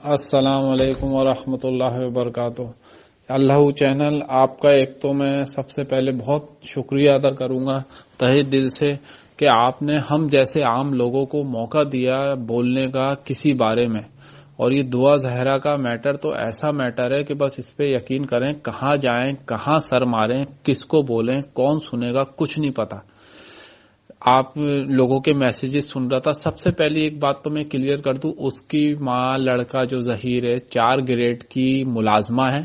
السلام علیکم ورحمۃ اللہ وبرکاتہ۔ اللہ چینل آپ کا ایک تو میں سب سے پہلے بہت شکریہ ادا کروں گا تہہ دل سے کہ آپ نے ہم جیسے عام لوگوں کو موقع دیا بولنے کا کسی بارے میں، اور یہ دعا زہرا کا میٹر تو ایسا میٹر ہے کہ بس اس پہ یقین کریں، کہاں جائیں، کہاں سر ماریں، کس کو بولیں، کون سنے گا، کچھ نہیں پتا۔ آپ لوگوں کے میسیجز سن رہا تھا۔ سب سے پہلی ایک بات تو میں کلیئر کر دوں، اس کی ماں لڑکا جو ظہیر ہے 4 گریڈ کی ملازمہ ہے۔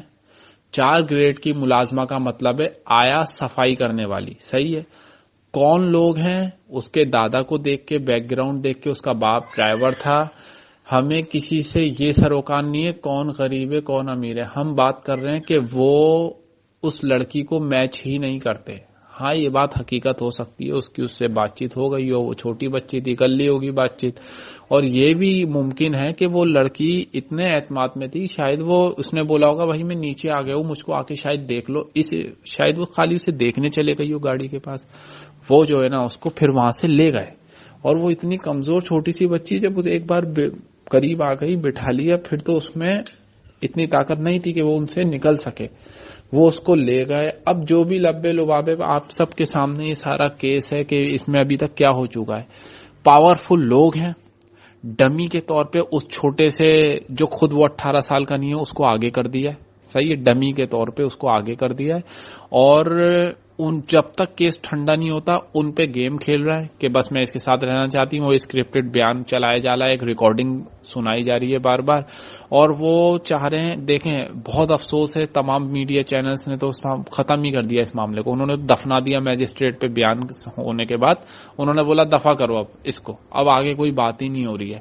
4 گریڈ کی ملازمہ کا مطلب ہے آیا صفائی کرنے والی، صحیح ہے۔ کون لوگ ہیں؟ اس کے دادا کو دیکھ کے، بیک گراؤنڈ دیکھ کے، اس کا باپ ڈرائیور تھا۔ ہمیں کسی سے یہ سروکان نہیں ہے کون غریب ہے کون امیر ہے، ہم بات کر رہے ہیں کہ وہ اس لڑکی کو میچ ہی نہیں کرتے۔ ہاں یہ بات حقیقت ہو سکتی ہے، اس سے بات چیت ہو گئی ہو، وہ چھوٹی بچی تھی، کر لی ہوگی بات چیت، اور یہ بھی ممکن ہے کہ وہ لڑکی اتنے اعتماد میں تھی، شاید اس نے بولا ہوگا بھائی میں نیچے آ گیا ہوں، مجھ کو آ کے شاید دیکھ لو، شاید وہ خالی اسے دیکھنے چلے گئی ہو گاڑی کے پاس، وہ جو ہے نا اس کو پھر وہاں سے لے گئے، اور وہ اتنی کمزور چھوٹی سی بچی جب ایک بار قریب آ گئی، بٹھا لیا، پھر تو اس میں اتنی طاقت نہیں تھی کہ وہ ان سے نکل سکے، وہ اس کو لے گئے۔ اب جو بھی لبے لبابے آپ سب کے سامنے یہ سارا کیس ہے کہ اس میں ابھی تک کیا ہو چکا ہے۔ پاورفل لوگ ہیں، ڈمی کے طور پہ اس چھوٹے سے جو خود وہ 18 سال کا نہیں ہے اس کو آگے کر دیا ہے، صحیح ہے، ڈمی کے طور پہ اس کو آگے کر دیا ہے، اور جب تک کیس ٹھنڈا نہیں ہوتا ان پہ گیم کھیل رہا ہے کہ بس میں اس کے ساتھ رہنا چاہتی ہوں، وہ اسکرپٹڈ بیان چلایا جا رہا ہے، ایک ریکارڈنگ سنائی جا رہی ہے بار بار، اور وہ چاہ رہے ہیں۔ دیکھیں بہت افسوس ہے، تمام میڈیا چینلز نے تو ختم ہی کر دیا اس معاملے کو، انہوں نے دفنا دیا میجسٹریٹ پہ بیان ہونے کے بعد، انہوں نے بولا دفع کرو اب اس کو، اب آگے کوئی بات ہی نہیں ہو رہی ہے۔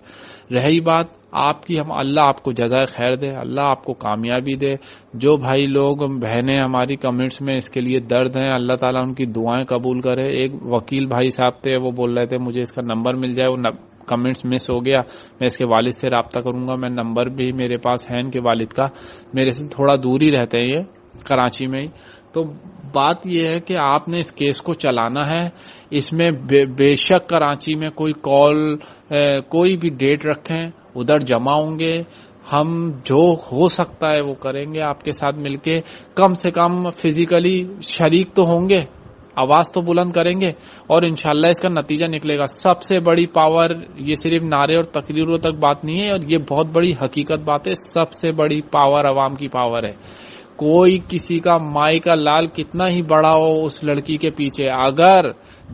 رہی بات آپ کی، ہم اللہ آپ کو جزائے خیر دے، اللہ آپ کو کامیابی دے۔ جو بھائی لوگ بہنیں ہماری کمنٹس میں اس کے لیے درد ہیں، اللہ تعالیٰ ان کی دعائیں قبول کرے۔ ایک وکیل بھائی صاحب تھے، وہ بول رہے تھے مجھے اس کا نمبر مل جائے، وہ کمنٹس مس ہو گیا، میں اس کے والد سے رابطہ کروں گا، میں نمبر بھی میرے پاس ہے ان کے والد کا، میرے سے تھوڑا دور ہی رہتے ہیں یہ کراچی میں ہی۔ تو بات یہ ہے کہ آپ نے اس کیس کو چلانا ہے، اس میں بے شک کراچی میں کوئی کال، کوئی بھی ڈیٹ رکھیں، ادھر جمع ہوں گے، ہم جو ہو سکتا ہے وہ کریں گے آپ کے ساتھ مل کے، کم سے کم فزیکلی شریک تو ہوں گے، آواز تو بلند کریں گے، اور انشاءاللہ اس کا نتیجہ نکلے گا۔ سب سے بڑی پاور یہ صرف نعرے اور تقریروں تک بات نہیں ہے، اور یہ بہت بڑی حقیقت بات ہے، سب سے بڑی پاور عوام کی پاور ہے۔ کوئی کسی کا مائی کا لال کتنا ہی بڑا ہو اس لڑکی کے پیچھے، اگر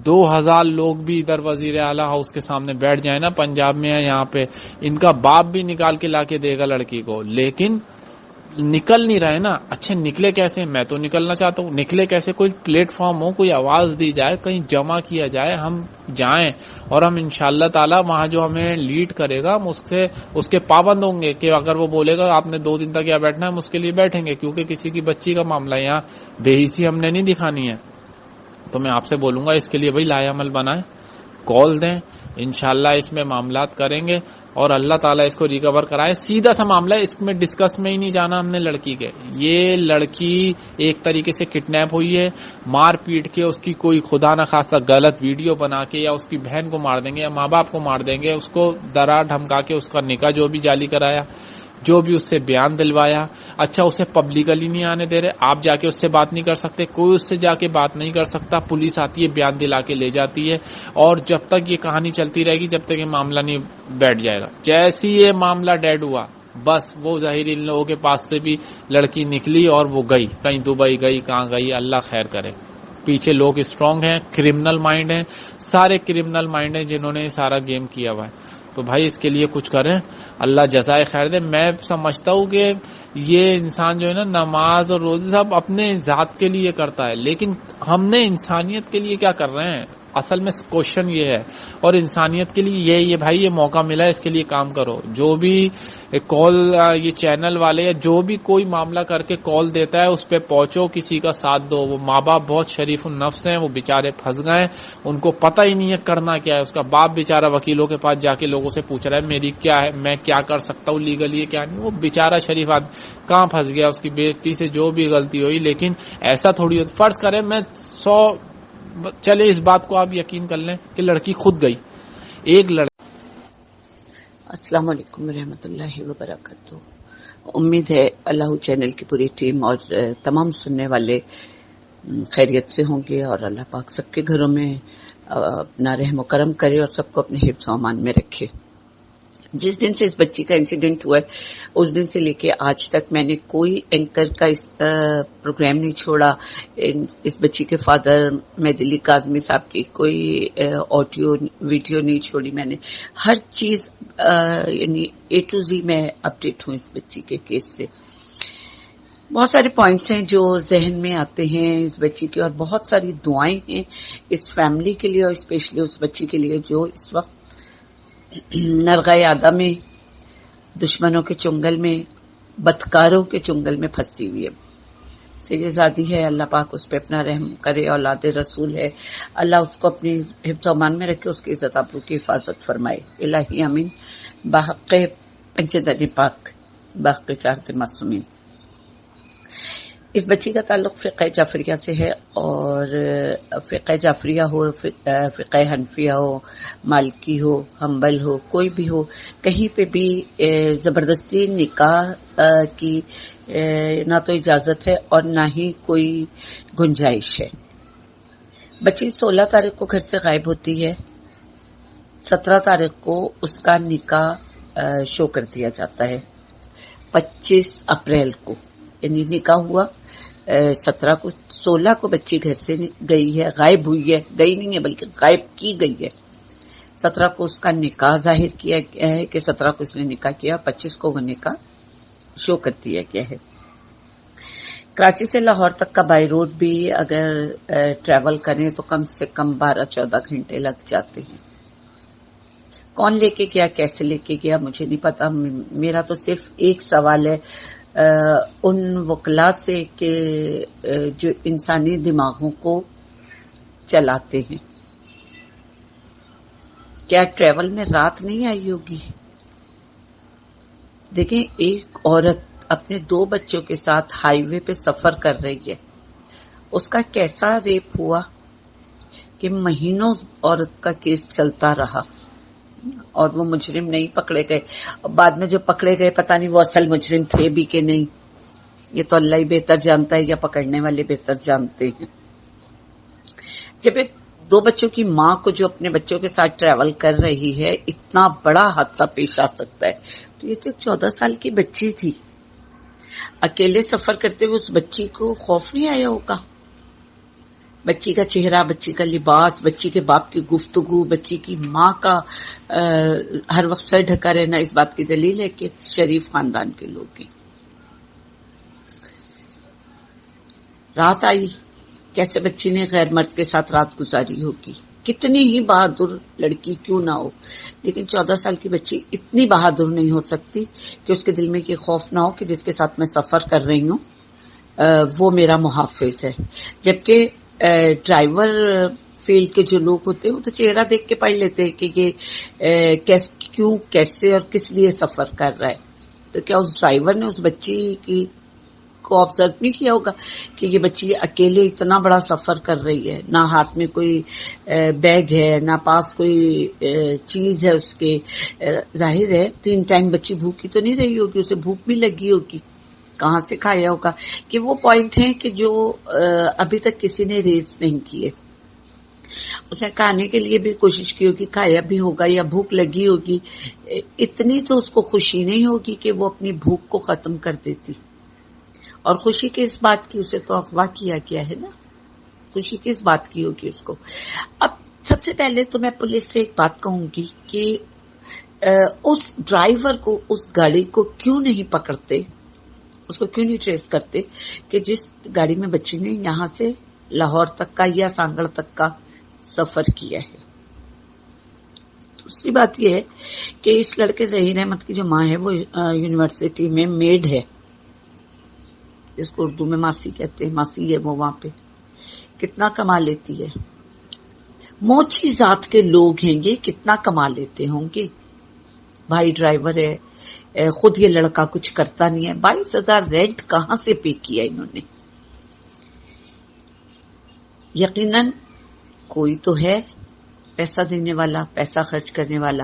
2000 لوگ بھی ادھر وزیر اعلیٰ ہاؤس کے سامنے بیٹھ جائیں نا، پنجاب میں ہے یہاں پہ، ان کا باپ بھی نکال کے لا کے دے گا لڑکی کو، لیکن نکل نہیں رہے نا۔ اچھا نکلے کیسے؟ میں تو نکلنا چاہتا ہوں، نکلے کیسے؟ کوئی پلیٹ فارم ہو، کوئی آواز دی جائے، کہیں جمع کیا جائے، ہم جائیں، اور ہم انشاءاللہ تعالی وہاں جو ہمیں لیڈ کرے گا ہم اس کے پابند ہوں گے، کہ اگر وہ بولے گا آپ نے 2 دن تک یہاں بیٹھنا ہے، ہم اس کے لیے بیٹھیں گے، کیونکہ کسی کی بچی کا معاملہ ہے، یہاں بے حسی ہم نے نہیں دکھانی ہے۔ تو میں آپ سے بولوں گا اس کے لیے بھائی لا عمل بنائیں، کال دیں، انشاءاللہ اس میں معاملات کریں گے، اور اللہ تعالیٰ اس کو ریکور کرائے۔ سیدھا سا معاملہ ہے، اس میں ڈسکس میں ہی نہیں جانا ہم نے لڑکی کے۔ یہ لڑکی ایک طریقے سے کڈنیپ ہوئی ہے، مار پیٹ کے اس کی کوئی خدا نہ خواستہ غلط ویڈیو بنا کے، یا اس کی بہن کو مار دیں گے، یا ماں باپ کو مار دیں گے، اس کو ڈرا دھمکا کے اس کا نکاح جو بھی جعلی کرایا، جو بھی اس سے بیان دلوایا، اچھا اسے پبلکلی نہیں آنے دے رہے، آپ جا کے اس سے بات نہیں کر سکتے، کوئی اس سے جا کے بات نہیں کر سکتا، پولیس آتی ہے بیان دلا کے لے جاتی ہے، اور جب تک یہ کہانی چلتی رہے گی، جب تک یہ معاملہ نہیں بیٹھ جائے گا۔ جیسی یہ معاملہ ڈیڈ ہوا، بس وہ ظاہر ان لوگوں کے پاس سے بھی لڑکی نکلی اور وہ گئی، کہیں دبئی گئی، کہاں گئی، اللہ خیر کرے۔ پیچھے لوگ اسٹرانگ ہیں، کرمنل مائنڈ ہیں، سارے کرمنل مائنڈ ہیں جنہوں نے یہ سارا گیم کیا ہوا ہے۔ تو بھائی اس کے لیے کچھ کریں، اللہ جزائے خیر دے۔ میں سمجھتا ہوں کہ یہ انسان جو ہے نا، نماز اور روزے سب اپنے ذات کے لیے کرتا ہے، لیکن ہم نے انسانیت کے لیے کیا کر رہے ہیں؟ اصل میں کوشچن یہ ہے، اور انسانیت کے لیے یہ بھائی یہ موقع ملا ہے، اس کے لیے کام کرو۔ جو بھی کال، یہ چینل والے یا جو بھی کوئی معاملہ کر کے کال دیتا ہے اس پہ پہنچو، کسی کا ساتھ دو۔ وہ ماں باپ بہت شریف النفس ہیں، وہ بےچارے پھنس گئے، ان کو پتہ ہی نہیں ہے کرنا کیا ہے۔ اس کا باپ بےچارہ وکیلوں کے پاس جا کے لوگوں سے پوچھ رہا ہے میری کیا ہے، میں کیا کر سکتا ہوں لیگلی، کیا نہیں۔ وہ بےچارہ شریف آدمی کہاں پھنس گیا، اس کی بیٹی سے جو بھی غلطی ہوئی، لیکن ایسا تھوڑی ہوتا۔ فرض کریں میں 100، چلے اس بات کو آپ یقین کر لیں کہ لڑکی خود گئی، ایک السلام علیکم ورحمۃ اللہ وبرکاتہ. امید ہے اللہ چینل کی پوری ٹیم اور تمام سننے والے خیریت سے ہوں گے اور اللہ پاک سب کے گھروں میں اپنا رحم و کرم کرے اور سب کو اپنے حفظ و امان میں رکھے. جس دن سے اس بچی کا انسیڈنٹ ہوا ہے اس دن سے لے کے آج تک میں نے کوئی اینکر کا اس پروگرام نہیں چھوڑا. اس بچی کے فادر مہدی کاظمی صاحب کی کوئی آڈیو ویڈیو نہیں چھوڑی میں نے. ہر چیز یعنی اے ٹو زی میں اپڈیٹ ہوں اس بچی کے کیس سے. بہت سارے پوائنٹس ہیں جو ذہن میں آتے ہیں اس بچی کے اور بہت ساری دعائیں ہیں اس فیملی کے لیے اور اسپیشلی اس بچی کے لیے جو اس وقت نرغہ آدھا میں دشمنوں کے چنگل میں بدکاروں کے چنگل میں پھنسی ہوئی ہے. سیرزادی ہے, اللہ پاک اس پہ اپنا رحم کرے, اولاد رسول ہے, اللہ اس کو اپنی حفظ و امان میں رکھے, اس کی عزت آبرو کی حفاظت فرمائے. الہی آمین بحق پنجدر پاک بحق چاہت معصومین. اس بچی کا تعلق فقہ جعفریہ سے ہے اور فقہ جعفریہ ہو, فقہ حنفیہ ہو, مالکی ہو, حنبل ہو, کوئی بھی ہو, کہیں پہ بھی زبردستی نکاح کی نہ تو اجازت ہے اور نہ ہی کوئی گنجائش ہے. بچی 16 تاریخ کو گھر سے غائب ہوتی ہے. 17 تاریخ کو اس کا نکاح شو کر دیا جاتا ہے. 25 اپریل کو یعنی نکاح ہوا 17 کو, 16 کو بچی گھر سے گئی ہے, غائب ہوئی ہے, گئی نہیں ہے بلکہ غائب کی گئی ہے. 17 کو اس کا نکاح ظاہر کیا گیا ہے کہ 17 کو اس نے نکاح کیا, 25 کو وہ نکاح شو کر دیا گیا ہے. کراچی سے لاہور تک کا بائی روڈ بھی اگر ٹریول کریں تو کم سے کم 12-14 گھنٹے لگ جاتے ہیں. کون لے کے گیا, کیسے لے کے گیا, مجھے نہیں پتا. میرا تو صرف ایک سوال ہے ان وکلاء سے کہ جو انسانی دماغوں کو چلاتے ہیں, کیا ٹریول میں رات نہیں آئی ہوگی؟ دیکھیں, ایک عورت اپنے 2 بچوں کے ساتھ ہائی وے پہ سفر کر رہی ہے, اس کا کیسا ریپ ہوا کہ مہینوں عورت کا کیس چلتا رہا اور وہ مجرم نہیں پکڑے گئے. بعد میں جو پکڑے گئے پتہ نہیں وہ اصل مجرم تھے بھی کہ نہیں, یہ تو اللہ ہی بہتر جانتا ہے یا پکڑنے والے بہتر جانتے ہیں. جب ایک 2 بچوں کی ماں کو جو اپنے بچوں کے ساتھ ٹریول کر رہی ہے اتنا بڑا حادثہ پیش آ سکتا ہے, تو یہ تو ایک 14 سال کی بچی تھی. اکیلے سفر کرتے ہوئے اس بچی کو خوف نہیں آیا ہوگا؟ بچی کا چہرہ, بچی کا لباس, بچی کے باپ کی گفتگو, بچی کی ماں کا ہر وقت سر ڈھکا رہنا, اس بات کی دلیل ہے کہ شریف خاندان کے لوگ ہیں. رات آئی, کیسے بچی نے غیر مرد کے ساتھ رات گزاری ہوگی؟ کتنی ہی بہادر لڑکی کیوں نہ ہو, لیکن 14 سال کی بچی اتنی بہادر نہیں ہو سکتی کہ اس کے دل میں یہ خوف نہ ہو کہ جس کے ساتھ میں سفر کر رہی ہوں وہ میرا محافظ ہے. جبکہ ڈرائیور فیلڈ کے جو لوگ ہوتے ہیں وہ تو چہرہ دیکھ کے پڑھ لیتے ہیں کہ یہ کیوں, کیسے اور کس لیے سفر کر رہا ہے. تو کیا اس ڈرائیور نے اس بچی کی کو آبزرو نہیں کیا ہوگا کہ یہ بچی اکیلے اتنا بڑا سفر کر رہی ہے, نہ ہاتھ میں کوئی بیگ ہے, نہ پاس کوئی چیز ہے اس کے. ظاہر ہے 3 ٹائم بچی بھوکی تو نہیں رہی ہوگی, اسے بھوک بھی لگی ہوگی, کہاں سے کھایا ہوگا. کہ وہ پوائنٹ ہیں کہ جو ابھی تک کسی نے ریز نہیں کیے. اس نے کھانے کے لیے بھی کوشش کی ہوگی, کھایا بھی ہوگا یا بھوک لگی ہوگی, اتنی تو اس کو خوشی نہیں ہوگی کہ وہ اپنی بھوک کو ختم کر دیتی. اور خوشی کس بات کی, اسے تو اغوا کیا گیا ہے نا, خوشی کس بات کی ہوگی اس کو. اب سب سے پہلے تو میں پولیس سے ایک بات کہوں گی کہ اس ڈرائیور کو, اس گاڑی کو کیوں نہیں پکڑتے, اس کو کیوں نہیں ٹریس کرتے کہ جس گاڑی میں بچی نے یہاں سے لاہور تک کا یا سانگڑ تک کا سفر کیا ہے. دوسری بات یہ ہے کہ اس لڑکے ظہیر احمد کی جو ماں ہے وہ یونیورسٹی میں میڈ ہے, جس کو اردو میں ماسی کہتے ہیں, ماسی ہے وہ وہاں پہ. کتنا کما لیتی ہے, موچی ذات کے لوگ ہیں یہ, کتنا کما لیتے ہوں گے. بھائی ڈرائیور ہے, خود یہ لڑکا کچھ کرتا نہیں ہے, 22,000 رینٹ کہاں سے پے کیا انہوں نے؟ یقیناً کوئی تو ہے پیسہ دینے والا, پیسہ خرچ کرنے والا.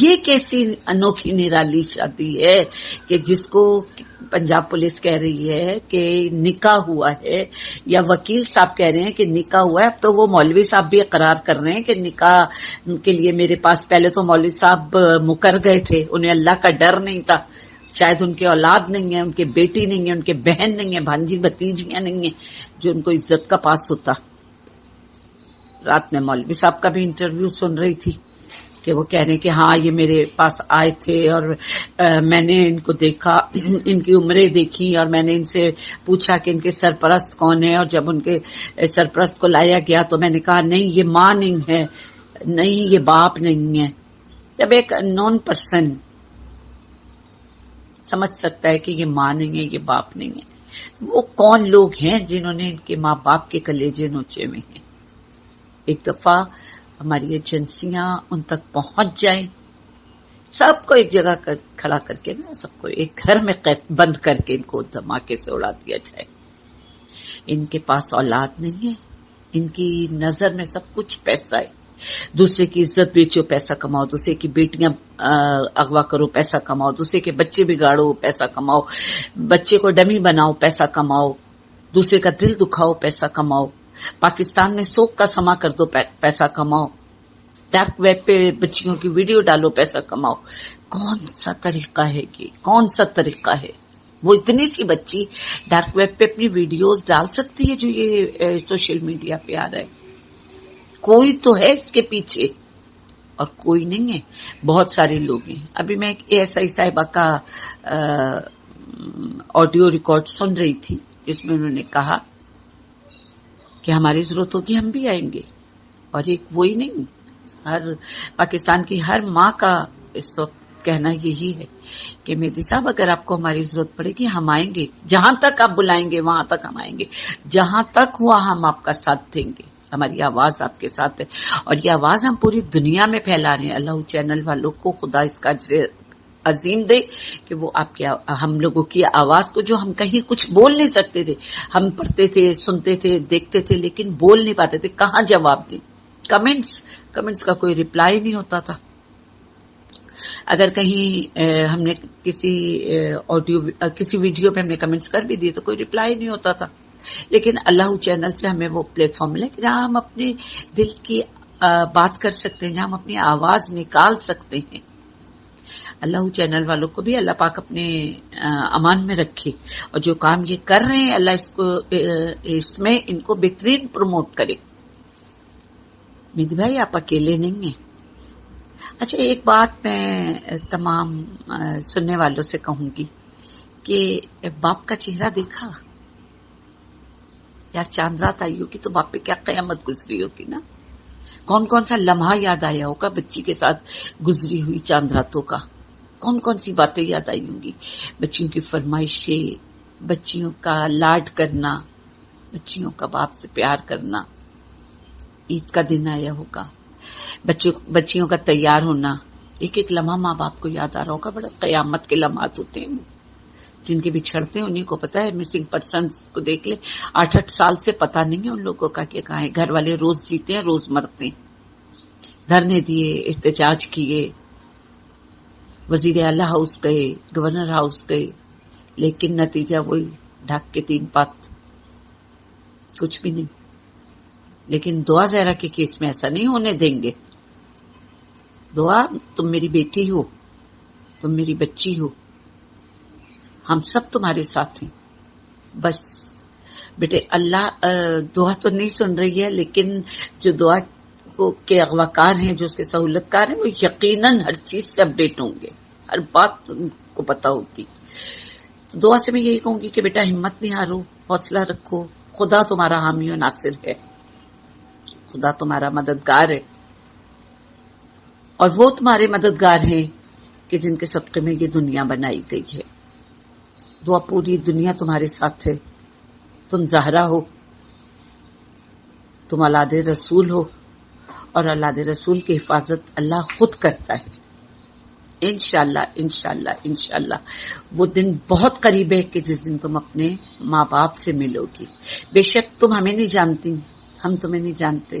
یہ کیسی انوکھی نرالی شادی ہے کہ جس کو پنجاب پولیس کہہ رہی ہے کہ نکاح ہوا ہے، یا وکیل صاحب کہہ رہے ہیں کہ نکاح ہوا ہے. اب تو وہ مولوی صاحب بھی اقرار کر رہے ہیں کہ نکاح کے لیے میرے پاس پہلے تو مولوی صاحب مکر گئے تھے، انہیں اللہ کا ڈر نہیں تھا، شاید ان کے اولاد نہیں ہے، ان کے بیٹی نہیں ہے، ان کے بہن نہیں ہے، بھانجی بھتیجیاں نہیں ہیں جو ان کو عزت کا پاس ہوتا. رات میں مولوی صاحب کا بھی انٹرویو سن رہی تھی کہ وہ کہہ رہے ہیں کہ ہاں یہ میرے پاس آئے تھے اور میں نے ان کو دیکھا، ان کی عمریں دیکھی اور میں نے ان سے پوچھا کہ ان کے سرپرست کون ہے، اور جب ان کے سرپرست کو لایا گیا تو میں نے کہا نہیں یہ ماں نہیں ہے، نہیں یہ باپ نہیں ہے. جب ایک نون پرسن سمجھ سکتا ہے کہ یہ ماں نہیں ہے، یہ باپ نہیں ہے، وہ کون لوگ ہیں جنہوں نے ان کے ماں باپ کے کلیجے نوچے ہوئے ہیں. ایک دفعہ ہماری ایجنسیاں ان تک پہنچ جائیں، سب کو ایک جگہ کھڑا کر کے نا، سب کو ایک گھر میں بند کر کے ان کو دھماکے سے اڑا دیا جائے. ان کے پاس اولاد نہیں ہے، ان کی نظر میں سب کچھ پیسہ ہے. دوسرے کی عزت بیچو پیسہ کماؤ، دوسرے کی بیٹیاں اغوا کرو پیسہ کماؤ، دوسرے کے بچے بگاڑو پیسہ کماؤ، بچے کو ڈمی بناؤ پیسہ کماؤ، دوسرے کا دل دکھاؤ پیسہ کماؤ، پاکستان میں سوگ کا سما کر دو پیسہ کماؤ، ڈارک ویب پہ بچیوں کی ویڈیو ڈالو پیسہ کماؤ. کون سا طریقہ ہے یہ؟ کون سا طریقہ ہے؟ وہ اتنی سی بچی ڈارک ویب پہ اپنی ویڈیوز ڈال سکتی ہے جو یہ سوشل میڈیا پہ آ رہا ہے؟ کوئی تو ہے اس کے پیچھے اور کوئی نہیں ہے. بہت سارے لوگ ہیں. ابھی میں ایک ASI صاحبہ کا آڈیو ریکارڈ سن رہی تھی جس میں انہوں نے کہا کہ ہماری ضرورت ہوگی ہم بھی آئیں گے. اور ایک وہی نہیں، ہر پاکستان کی ہر ماں کا اس وقت کہنا یہی ہے کہ مہدی صاحب اگر آپ کو ہماری ضرورت پڑے گی ہم آئیں گے، جہاں تک آپ بلائیں گے وہاں تک ہم آئیں گے، جہاں تک ہوا ہم آپ کا ساتھ دیں گے. ہماری آواز آپ کے ساتھ ہے اور یہ آواز ہم پوری دنیا میں پھیلا رہے ہیں. اللہ چینل والوں کو خدا اس کا عظیم دے کہ وہ آپ کے ہم لوگوں کی آواز کو، جو ہم کہیں کچھ بول نہیں سکتے تھے، ہم پڑھتے تھے، سنتے تھے، دیکھتے تھے لیکن بول نہیں پاتے تھے، کہاں جواب دیں. کمنٹس کا کوئی رپلائی نہیں ہوتا تھا. اگر کہیں ہم نے کسی ویڈیو پہ ہم نے کمنٹس کر بھی دیے تو کوئی رپلائی نہیں ہوتا تھا. لیکن اللہ چینل سے ہمیں وہ پلیٹ فارم ملے جہاں ہم اپنے دل کی بات کر سکتے ہیں، جہاں ہم اپنی آواز نکال سکتے ہیں. اللہ چینل والوں کو بھی اللہ پاک اپنے امان میں رکھے اور جو کام یہ کر رہے ہیں اللہ اس میں ان کو بہترین پروموٹ کرے. مہدی بھائی آپ اکیلے نہیں ہیں. اچھا ایک بات میں تمام سننے والوں سے کہوں گی کہ باپ کا چہرہ دیکھا یار، چاند رات آئی ہوگی تو باپ پہ کیا قیامت گزری ہوگی نا. کون کون سا لمحہ یاد آیا ہوگا بچی کے ساتھ گزری ہوئی چاند راتوں کا. کون کون سی باتیں یاد آئی ہوں گی. بچیوں کی فرمائشیں، بچیوں کا لاڈ کرنا، بچیوں کا باپ سے پیار کرنا. عید کا دن آیا ہوگا، بچیوں کا تیار ہونا، ایک ایک لمحہ ماں باپ کو یاد آ رہا ہوگا. بڑے قیامت کے لمحات ہوتے ہیں جن کے بچھڑتے ہیں انہیں کو پتا ہے. مسنگ پرسنز کو دیکھ لیں، 8 سال سے پتا نہیں ہے ان لوگوں کا کہ کہاں ہے. گھر والے روز جیتے ہیں روز مرتے ہیں. دھرنے دیے، احتجاج کیے، وزیر اعلیٰ ہاؤس گئے، گورنر ہاؤس گئے، لیکن نتیجہ وہی ڈھک کے 3 پات، کچھ بھی نہیں. لیکن دعا زہرا کے کیس میں ایسا نہیں ہونے دیں گے. دعا تم میری بیٹی ہو، تم میری بچی ہو، ہم سب تمہارے ساتھ ہیں. بس بیٹے اللہ دعا تو نہیں سن رہی ہے، لیکن جو دعا کے اغواکار ہیں، جو اس کے سہولت کار ہیں، وہ یقیناً ہر چیز سے اپڈیٹ ہوں گے، ہر بات تم کو پتا ہوگی. تو دعا سے میں یہی کہوں گی کہ بیٹا ہمت نہیں ہارو، حوصلہ رکھو. خدا تمہارا حامی و ناصر ہے، خدا تمہارا مددگار ہے، اور وہ تمہارے مددگار ہیں کہ جن کے صدقے میں یہ دنیا بنائی گئی ہے. دعا پوری دنیا تمہارے ساتھ ہے. تم زہرا ہو، تم اولاد رسول ہو، اور اولاد رسول کی حفاظت اللہ خود کرتا ہے. انشاءاللہ انشاءاللہ انشاءاللہ وہ دن بہت قریب ہے کہ جس دن تم اپنے ماں باپ سے ملو گی. بے شک تم ہمیں نہیں جانتی، ہم تمہیں نہیں جانتے،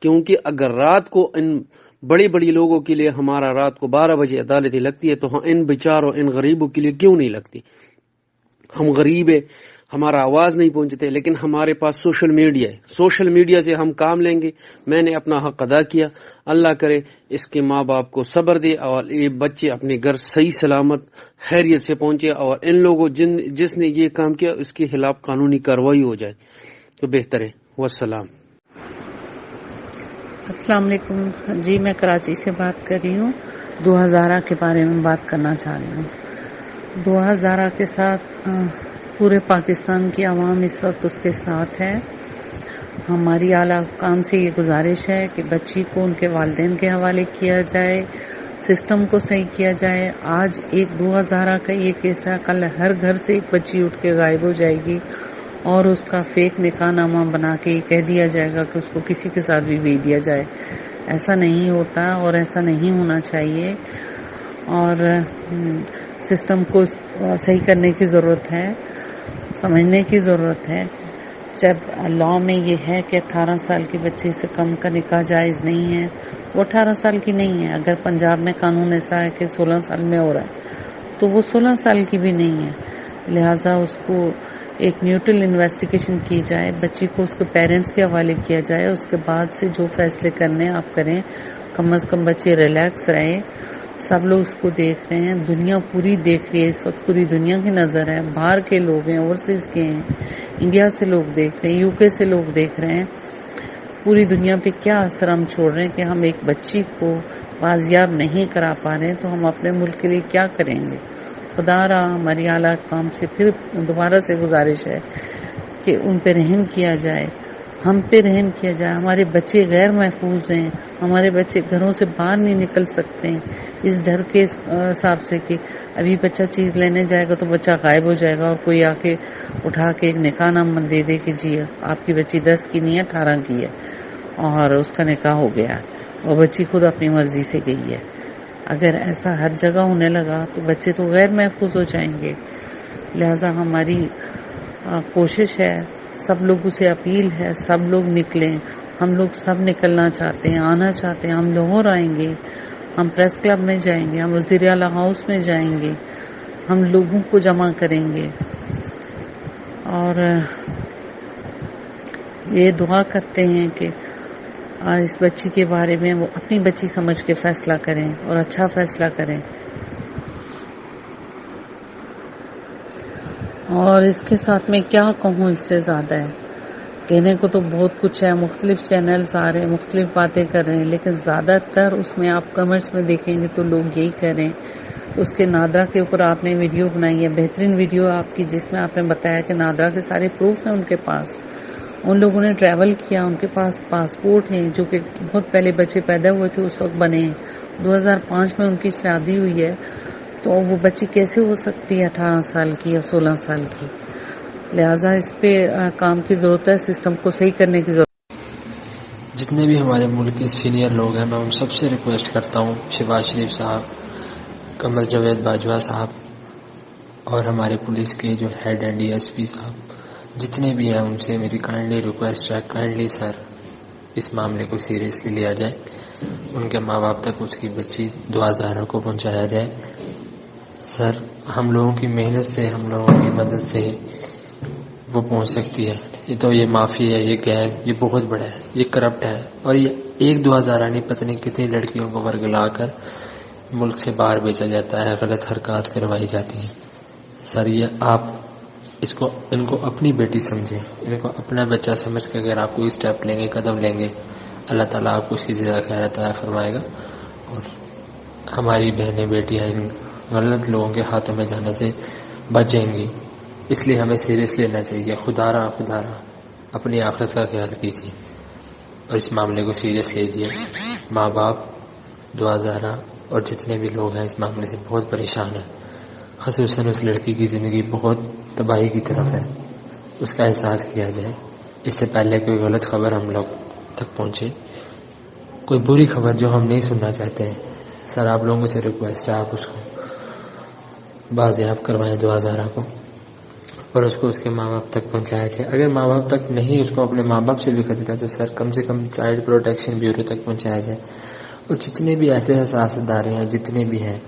کیونکہ اگر رات کو ان بڑی بڑی لوگوں کے لیے ہمارا رات کو 12 بجے عدالتیں لگتی ہے تو ان بیچاروں ان غریبوں کے لیے کیوں نہیں لگتی؟ ہم غریب ہیں، ہمارا آواز نہیں پہنچتے، لیکن ہمارے پاس سوشل میڈیا ہے، سوشل میڈیا سے ہم کام لیں گے۔ میں نے اپنا حق ادا کیا، اللہ کرے اس کے ماں باپ کو صبر دے اور یہ بچے اپنے گھر صحیح سلامت خیریت سے پہنچے، اور ان لوگوں جس نے یہ کام کیا اس کے خلاف قانونی کارروائی ہو جائے تو بہتر ہے۔ والسلام۔ السلام علیکم جی، میں کراچی سے بات کر رہی ہوں۔ دعا زہرا کے بارے میں بات کرنا چاہ رہی ہوں۔ دعا زہرا کے ساتھ پورے پاکستان کی عوام اس وقت اس کے ساتھ ہے۔ ہماری اعلیٰ حکام سے یہ گزارش ہے کہ بچی کو ان کے والدین کے حوالے کیا جائے، سسٹم کو صحیح کیا جائے۔ آج ایک دعا زہرا کا یہ کیس ہے، کل ہر گھر سے ایک بچی اٹھ کے غائب ہو جائے گی اور اس کا فیک نکاح نامہ بنا کے یہ کہہ دیا جائے گا کہ اس کو کسی کے ساتھ بھی بھیج دیا جائے۔ ایسا نہیں ہوتا اور ایسا نہیں ہونا چاہیے، اور سسٹم کو صحیح کرنے کی ضرورت ہے، سمجھنے کی ضرورت ہے۔ جب لا میں یہ ہے کہ 18 سال کے بچے سے کم کا نکاح جائز نہیں ہے، وہ 18 سال کی نہیں ہے۔ اگر پنجاب میں قانون ایسا ہے کہ 16 سال میں ہو رہا ہے تو وہ 16 سال کی بھی نہیں ہے، لہٰذا اس کو ایک نیوٹرل انویسٹیگیشن کی جائے، بچی کو اس کے پیرنٹس کے حوالے کیا جائے، اس کے بعد سے جو فیصلے کرنے آپ کریں، کم از کم بچے ریلیکس رہے۔ سب لوگ اس کو دیکھ رہے ہیں، دنیا پوری دیکھ رہی ہے، اس وقت پوری دنیا کی نظر ہے، باہر کے لوگ ہیں، اوورسیز کے ہیں، انڈیا سے لوگ دیکھ رہے ہیں، UK سے لوگ دیکھ رہے ہیں۔ پوری دنیا پہ کیا اثر ہم چھوڑ رہے ہیں کہ ہم ایک بچی کو بازیاب نہیں کرا پا رہے ہیں، تو ہم اپنے ملک کے لیے کیا کریں گے؟ خدا را ہماری اعلیٰ حکام سے پھر دوبارہ سے گزارش ہے کہ ان پہ رحم کیا جائے، ہم پہ رحم کیا جائے۔ ہمارے بچے غیر محفوظ ہیں، ہمارے بچے گھروں سے باہر نہیں نکل سکتے ہیں اس ڈر کے حساب سے کہ ابھی بچہ چیز لینے جائے گا تو بچہ غائب ہو جائے گا اور کوئی آ کے اٹھا کے ایک نکاح نامہ دے دے کہ جی آپ کی بچی 10 کی نہیں ہے 18 کی ہے اور اس کا نکاح ہو گیا اور بچی خود اپنی مرضی سے گئی ہے۔ اگر ایسا ہر جگہ ہونے لگا تو بچے تو غیر محفوظ ہو جائیں گے۔ لہذا ہماری کوشش ہے، سب لوگوں سے اپیل ہے، سب لوگ نکلیں، ہم لوگ سب نکلنا چاہتے ہیں، آنا چاہتے ہیں، ہم لاہور آئیں گے، ہم پریس کلب میں جائیں گے، ہم وزیر اعلیٰ ہاؤس میں جائیں گے، ہم لوگوں کو جمع کریں گے اور یہ دعا کرتے ہیں کہ اس بچی کے بارے میں وہ اپنی بچی سمجھ کے فیصلہ کریں اور اچھا فیصلہ کریں۔ اور اس کے ساتھ میں کیا کہوں، اس سے زیادہ ہے کہنے کو تو بہت کچھ ہے، مختلف چینلز آ رہے ہیں، مختلف باتیں کر رہے ہیں، لیکن زیادہ تر اس میں آپ کمنٹس میں دیکھیں گے تو لوگ یہی کہہ رہے ہیں۔ اس کے نادرا کے اوپر آپ نے ویڈیو بنائی ہے، بہترین ویڈیو آپ کی، جس میں آپ نے بتایا کہ نادرا کے سارے پروف ہیں ان کے پاس، ان لوگوں نے ٹریول کیا، ان کے پاس پاسپورٹ ہیں جو کہ بہت پہلے بچے پیدا ہوئے تھے اس وقت بنے ہیں، 2005 میں ان کی شادی ہوئی ہے، تو وہ بچی کیسے ہو سکتی ہے 18 سال کی یا 16 سال کی؟ لہٰذا اس پہ کام کی ضرورت ہے، سسٹم کو صحیح کرنے کی ضرورت ہے۔ جتنے بھی ہمارے ملک کے سینئر لوگ ہیں، میں ان سب سے ریکویسٹ کرتا ہوں، شہباز شریف صاحب، قمر جاوید باجوہ صاحب اور ہمارے پولیس کے جو ہیڈ ہیں DSP صاحب، جتنے بھی ہیں ان سے میری کائنڈلی ریکویسٹ ہے، کائنڈلی سر اس معاملے کو سیریسلی لیا جائے، ان کے ماں باپ تک اس کی بچی دعا زہرا کو پہنچایا جائے۔ سر ہم لوگوں کی محنت سے، ہم لوگوں کی مدد سے وہ پہنچ سکتی ہے، یہ مافیا ہے، یہ گینگ، یہ بہت بڑا ہے، یہ کرپٹ ہے، اور یہ ایک دعا زہرا نہیں، پتہ نہیں کتنی لڑکیوں کو ورگلا کر ملک سے باہر بھیجا جاتا ہے، غلط حرکات کروائی جاتی ہیں۔ سر یہ آپ ان کو اپنی بیٹی سمجھیں، ان کو اپنا بچہ سمجھ کے اگر آپ کوئی اسٹیپ لیں گے، قدم لیں گے، اللہ تعالیٰ آپ کو اس کی جزا خیر عطا فرمائے گا، اور ہماری بہنیں بیٹیاں ان غلط لوگوں کے ہاتھوں میں جانے سے بچ جائیں گی۔ اس لیے ہمیں سیریس لینا چاہیے، خدا را اپنی آخرت کا خیال کیجیے اور اس معاملے کو سیریس لیجیے۔ ماں باپ، دعا زہرا اور جتنے بھی لوگ ہیں اس معاملے سے بہت پریشان ہیں، خصوصاً اس لڑکی کی زندگی بہت تباہی کی طرف ہے، اس کا احساس کیا جائے اس سے پہلے کوئی غلط خبر ہم لوگ تک پہنچے، کوئی بری خبر جو ہم نہیں سننا چاہتے ہیں۔ سر آپ لوگوں سے ریکویسٹ ہے، آپ اس کو بازیاب کروائیں دعا زہرا کو، اور اس کو اس کے ماں باپ تک پہنچایا جائے. اگر ماں باپ تک نہیں اس کو اپنے ماں باپ سے بھی خطرہ تو سر کم سے کم چائلڈ پروٹیکشن بیورو تک پہنچایا جائے. اور جتنے بھی ایسے حساس ادارے ہیں جتنے بھی ہیں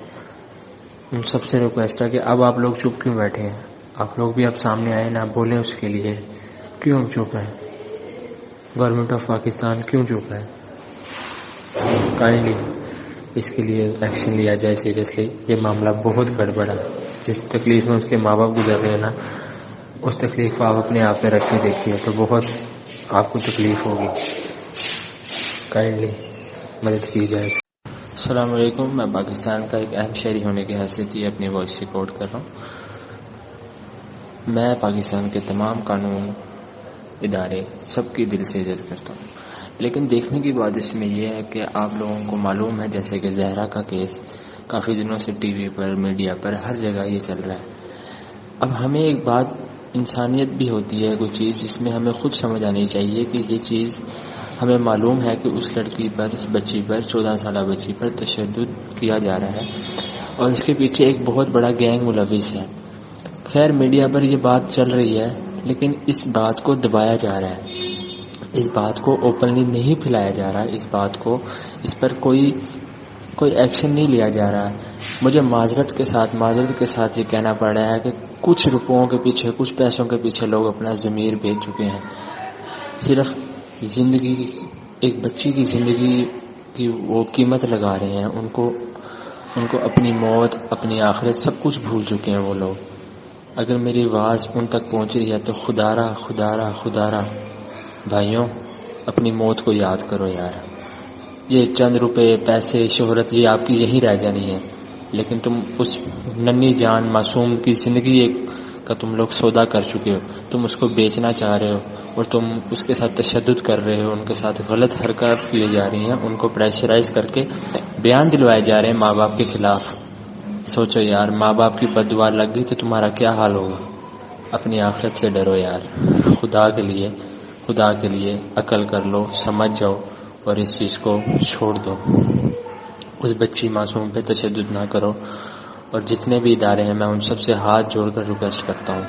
ان سب سے ریکویسٹ ہے کہ اب آپ لوگ چپ کیوں بیٹھے ہیں؟ آپ لوگ بھی اب سامنے آئے نا، بولیں اس کے لیے. کیوں ہم چپ ہیں؟ گورنمنٹ آف پاکستان کیوں چپ ہے؟ کائنڈلی اس کے لیے ایکشن لیا جائے سیریسلی. یہ معاملہ بہت گڑبڑ ہے. جس تکلیف میں اس کے ماں باپ گزر رہے ہیں نا، اس تکلیف کو آپ اپنے آپ پہ رکھ کے دیکھیے تو بہت آپ کو تکلیف ہوگی. کائنڈلی مدد کی جائے. السلام علیکم. میں پاکستان کا ایک اہم شہری ہونے کی حیثیت یہ اپنی وائس ریکارڈ کر رہا ہوں. میں پاکستان کے تمام قانون ادارے سب کی دل سے عزت کرتا ہوں، لیکن دیکھنے کی بات اس میں یہ ہے کہ آپ لوگوں کو معلوم ہے جیسے کہ زہرا کا کیس کافی دنوں سے ٹی وی پر، میڈیا پر، ہر جگہ یہ چل رہا ہے. اب ہمیں ایک بات، انسانیت بھی ہوتی ہے کوئی چیز جس میں ہمیں خود سمجھ آنی چاہیے کہ یہ چیز ہمیں معلوم ہے کہ اس لڑکی پر، اس بچی پر، 14 سالہ بچی پر تشدد کیا جا رہا ہے اور اس کے پیچھے ایک بہت بڑا گینگ ملوث ہے. خیر میڈیا پر یہ بات چل رہی ہے لیکن اس بات کو دبایا جا رہا ہے، اس بات کو اوپنلی نہیں پھیلایا جا رہا، اس بات کو، اس پر کوئی ایکشن نہیں لیا جا رہا. مجھے معذرت کے ساتھ یہ کہنا پڑ رہا ہے کہ کچھ روپوں کے پیچھے، کچھ پیسوں کے پیچھے لوگ اپنا ضمیر بیچ چکے ہیں. صرف زندگی، ایک بچی کی زندگی کی وہ قیمت لگا رہے ہیں. ان کو اپنی موت، اپنی آخرت سب کچھ بھول چکے ہیں وہ لوگ. اگر میری آواز ان تک پہنچ رہی ہے تو خدا را بھائیوں اپنی موت کو یاد کرو یار. یہ چند روپے، پیسے، شہرت یہ آپ کی یہی رہ جانی ہے، لیکن تم اس ننھی جان معصوم کی زندگی کا تم لوگ سودا کر چکے ہو. تم اس کو بیچنا چاہ رہے ہو اور تم اس کے ساتھ تشدد کر رہے ہو، ان کے ساتھ غلط حرکات کی جا رہی ہیں، ان کو پریشرائز کر کے بیان دلوائے جا رہے ہیں ماں باپ کے خلاف. سوچو یار، ماں باپ کی بد دعا لگ گئی تو تمہارا کیا حال ہوگا. اپنی آخرت سے ڈرو یار. خدا کے لیے عقل کر لو، سمجھ جاؤ اور اس چیز کو چھوڑ دو. اس بچی معصوم پہ تشدد نہ کرو. اور جتنے بھی ادارے ہیں میں ان سب سے ہاتھ جوڑ کر ریکویسٹ کرتا ہوں،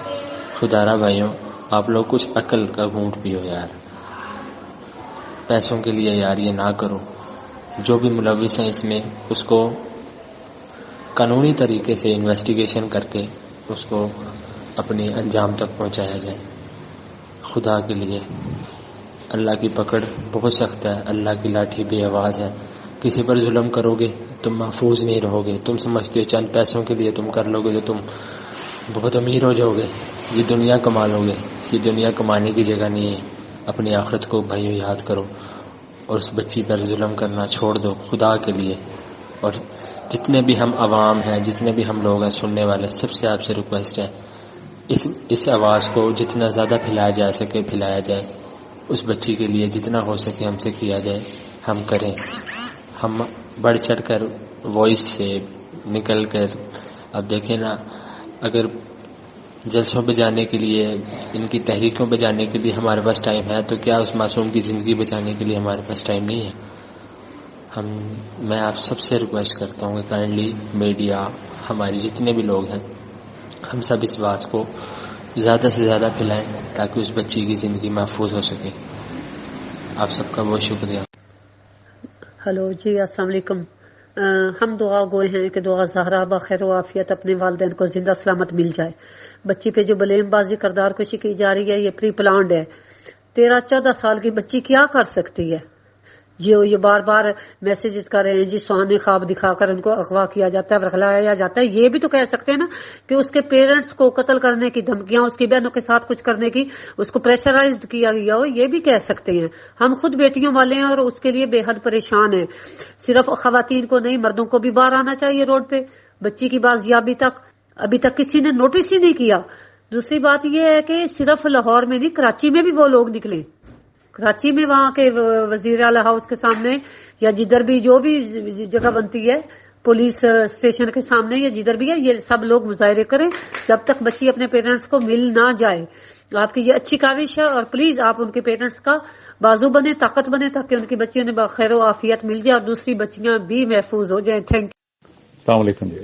خدا را بھائیوں آپ لوگ کچھ عقل کا گھونٹ پیو یار. پیسوں کے لیے یار یہ نہ کرو. جو بھی ملوث ہیں اس میں اس کو قانونی طریقے سے انویسٹیگیشن کر کے اس کو اپنے انجام تک پہنچایا جائے. خدا کے لیے اللہ کی پکڑ بہت سخت ہے، اللہ کی لاٹھی بے آواز ہے. کسی پر ظلم کرو گے تم محفوظ نہیں رہو گے. تم سمجھتے ہو چند پیسوں کے لیے تم کر لو گے تو تم بہت امیر ہو جاؤ گے. یہ دنیا کما لو گے. یہ دنیا کمانے کی جگہ نہیں ہے. اپنی آخرت کو بھائیوں یاد کرو اور اس بچی پر ظلم کرنا چھوڑ دو خدا کے لیے. اور جتنے بھی ہم عوام ہیں، جتنے بھی ہم لوگ ہیں سننے والے، سب سے آپ سے ریکویسٹ ہے اس آواز کو جتنا زیادہ پھیلایا جا سکے پھیلایا جائے. اس بچی کے لیے جتنا ہو سکے ہم سے کیا جائے ہم کریں. ہم بڑھ چڑھ کر وائس سے نکل کر، اب دیکھیں نا، اگر جلسوں پہ جانے کے لیے، ان کی تحریکوں پہ جانے کے لیے ہمارے پاس ٹائم ہے تو کیا اس معصوم کی زندگی بچانے کے لیے ہمارے پاس ٹائم نہیں ہے؟ میں آپ سب سے ریکویسٹ کرتا ہوں کہ کائنڈلی میڈیا، ہمارے جتنے بھی لوگ ہیں، ہم سب اس بات کو زیادہ سے زیادہ پھیلائیں تاکہ اس بچی کی زندگی محفوظ ہو سکے. آپ سب کا بہت شکریہ. ہلو جی، السلام علیکم. ہم دعا گوئے ہیں کہ دعا زہرا بخیر و عافیت اپنے والدین کو زندہ سلامت مل جائے. بچی پہ جو بلیم بازی کردار کشی کی جا رہی ہے یہ پری پلانڈ ہے. 13-14 سال کی بچی کیا کر سکتی ہے؟ جی یہ بار بار میسیجز کر رہے ہیں جی، سہانے خواب دکھا کر ان کو اغوا کیا جاتا ہے، ورغلایا جاتا ہے. یہ بھی تو کہہ سکتے ہیں نا کہ اس کے پیرنٹس کو قتل کرنے کی دھمکیاں، اس کی بہنوں کے ساتھ کچھ کرنے کی، اس کو پریشرائزڈ کیا گیا ہو. یہ بھی کہہ سکتے ہیں. ہم خود بیٹیوں والے ہیں اور اس کے لیے بے حد پریشان ہیں. صرف خواتین کو نہیں، مردوں کو بھی باہر آنا چاہیے روڈ پہ. بچی کی بازیابی تک ابھی تک کسی نے نوٹس ہی نہیں کیا. دوسری بات یہ ہے کہ صرف لاہور میں نہیں، کراچی میں بھی وہ لوگ نکلے. کراچی میں وہاں کے وزیر اعلی ہاؤس کے سامنے یا جدھر بھی جو بھی جگہ بنتی ہے پولیس اسٹیشن کے سامنے یا جدھر بھی ہے، یہ سب لوگ مظاہرے کریں جب تک بچی اپنے پیرنٹس کو مل نہ جائے. آپ کی یہ اچھی کاوش ہے اور پلیز آپ ان کے پیرنٹس کا بازو بنے، طاقت بنے تاکہ ان کی بچیوں نے بخیر و عافیت مل جائے اور دوسری بچیاں بھی محفوظ ہو جائیں. Thank you. السلام علیکم جی.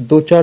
2-4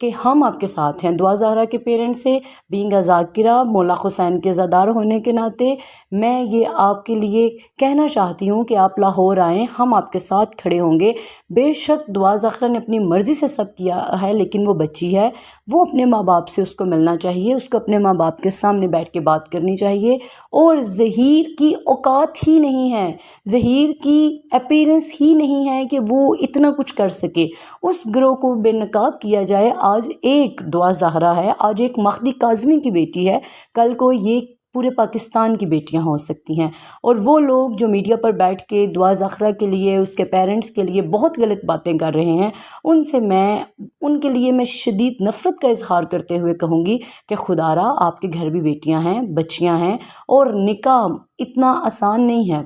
کہ ہم آپ کے ساتھ ہیں. دعا زہرا کے پیرنٹس سے بینگ اے ذاکرہ مولا حسین کے زادار ہونے کے ناطے میں یہ آپ کے لیے کہنا چاہتی ہوں کہ آپ لاہور آئیں، ہم آپ کے ساتھ کھڑے ہوں گے. بے شک دعا زہرا نے اپنی مرضی سے سب کیا ہے، لیکن وہ بچی ہے، وہ اپنے ماں باپ سے اس کو ملنا چاہیے، اس کو اپنے ماں باپ کے سامنے بیٹھ کے بات کرنی چاہیے. اور ظہیر کی اوقات ہی نہیں ہے، ظہیر کی اپیرنس ہی نہیں ہے کہ وہ اتنا کچھ کر سکے. اس گروہ کو بے نقاب کیا جائے. آج ایک دعا زہرا ہے، آج ایک مہدی کاظمی کی بیٹی ہے، کل کو یہ پورے پاکستان کی بیٹیاں ہو سکتی ہیں. اور وہ لوگ جو میڈیا پر بیٹھ کے دعا زہرا کے لیے، اس کے پیرنٹس کے لیے بہت غلط باتیں کر رہے ہیں، ان کے لیے میں شدید نفرت کا اظہار کرتے ہوئے کہوں گی کہ خدا را آپ کے گھر بھی بیٹیاں ہیں، بچیاں ہیں، اور نکاح اتنا آسان نہیں ہے.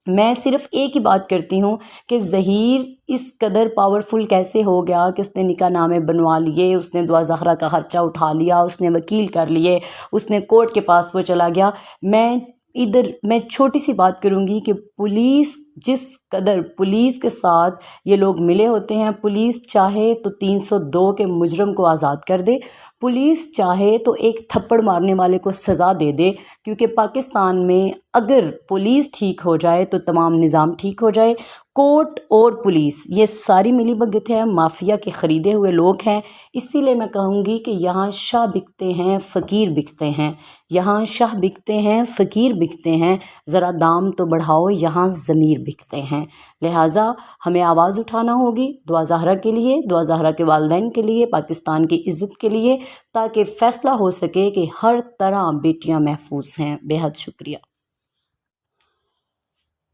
میں صرف ایک ہی بات کرتی ہوں کہ ظہیر اس قدر پاورفل کیسے ہو گیا کہ اس نے نکاح نامے بنوا لیے، اس نے دعا زہرا کا خرچہ اٹھا لیا، اس نے وکیل کر لیے، اس نے کورٹ کے پاس وہ چلا گیا. میں چھوٹی سی بات کروں گی کہ پولیس جس قدر پولیس کے ساتھ یہ لوگ ملے ہوتے ہیں، پولیس چاہے تو 302 کے مجرم کو آزاد کر دے، پولیس چاہے تو ایک تھپڑ مارنے والے کو سزا دے دے، کیونکہ پاکستان میں اگر پولیس ٹھیک ہو جائے تو تمام نظام ٹھیک ہو جائے. کورٹ اور پولیس یہ ساری ملی بھگت ہے، مافیا کے خریدے ہوئے لوگ ہیں. اسی لیے میں کہوں گی کہ یہاں شاہ بکتے ہیں، فقیر بکتے ہیں، یہاں شاہ بکتے ہیں، فقیر بکتے ہیں، ذرا دام تو بڑھاؤ، یہاں ضمیر بکتے ہیں. لہٰذا ہمیں آواز اٹھانا ہوگی دعا زہرا کے لیے، دعا زہرا کے والدین کے لیے، پاکستان کی عزت کے لیے، تاکہ فیصلہ ہو سکے کہ ہر طرح بیٹیاں محفوظ ہیں. بے حد شکریہ.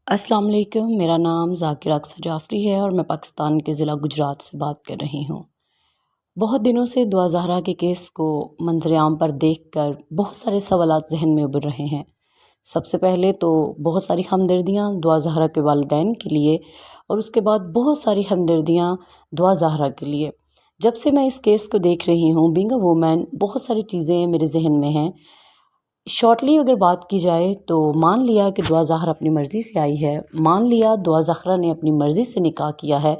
السلام علیکم، میرا نام ذاکرہ اکثر جعفری ہے اور میں پاکستان کے ضلع گجرات سے بات کر رہی ہوں. بہت دنوں سے دعا زہرا کے کیس کو منظر عام پر دیکھ کر بہت سارے سوالات ذہن میں ابھر رہے ہیں. سب سے پہلے تو بہت ساری ہمدردیاں دعا زہرا کے والدین کے لیے، اور اس کے بعد بہت ساری ہمدردیاں دعا زہرا کے لیے. جب سے میں اس کیس کو دیکھ رہی ہوں بینگ اے وومن، بہت ساری چیزیں میرے ذہن میں ہیں. شارٹلی اگر بات کی جائے تو مان لیا کہ دعا زہرا اپنی مرضی سے آئی ہے، مان لیا دعا زہرا نے اپنی مرضی سے نکاح کیا ہے،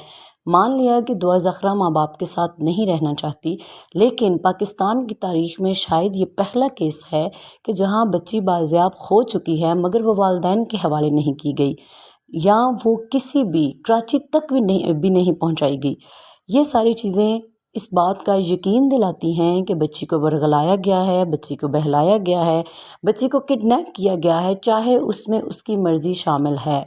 مان لیا کہ دعا زہرا ماں باپ کے ساتھ نہیں رہنا چاہتی، لیکن پاکستان کی تاریخ میں شاید یہ پہلا کیس ہے کہ جہاں بچی بازیاب ہو چکی ہے مگر وہ والدین کے حوالے نہیں کی گئی، یا وہ کسی بھی کراچی تک بھی نہیں پہنچائی گئی. یہ ساری چیزیں اس بات کا یقین دلاتی ہیں کہ بچی کو ورغلایا گیا ہے، بچی کو بہلایا گیا ہے، بچی کو کڈنیپ کیا گیا ہے، چاہے اس میں اس کی مرضی شامل ہے.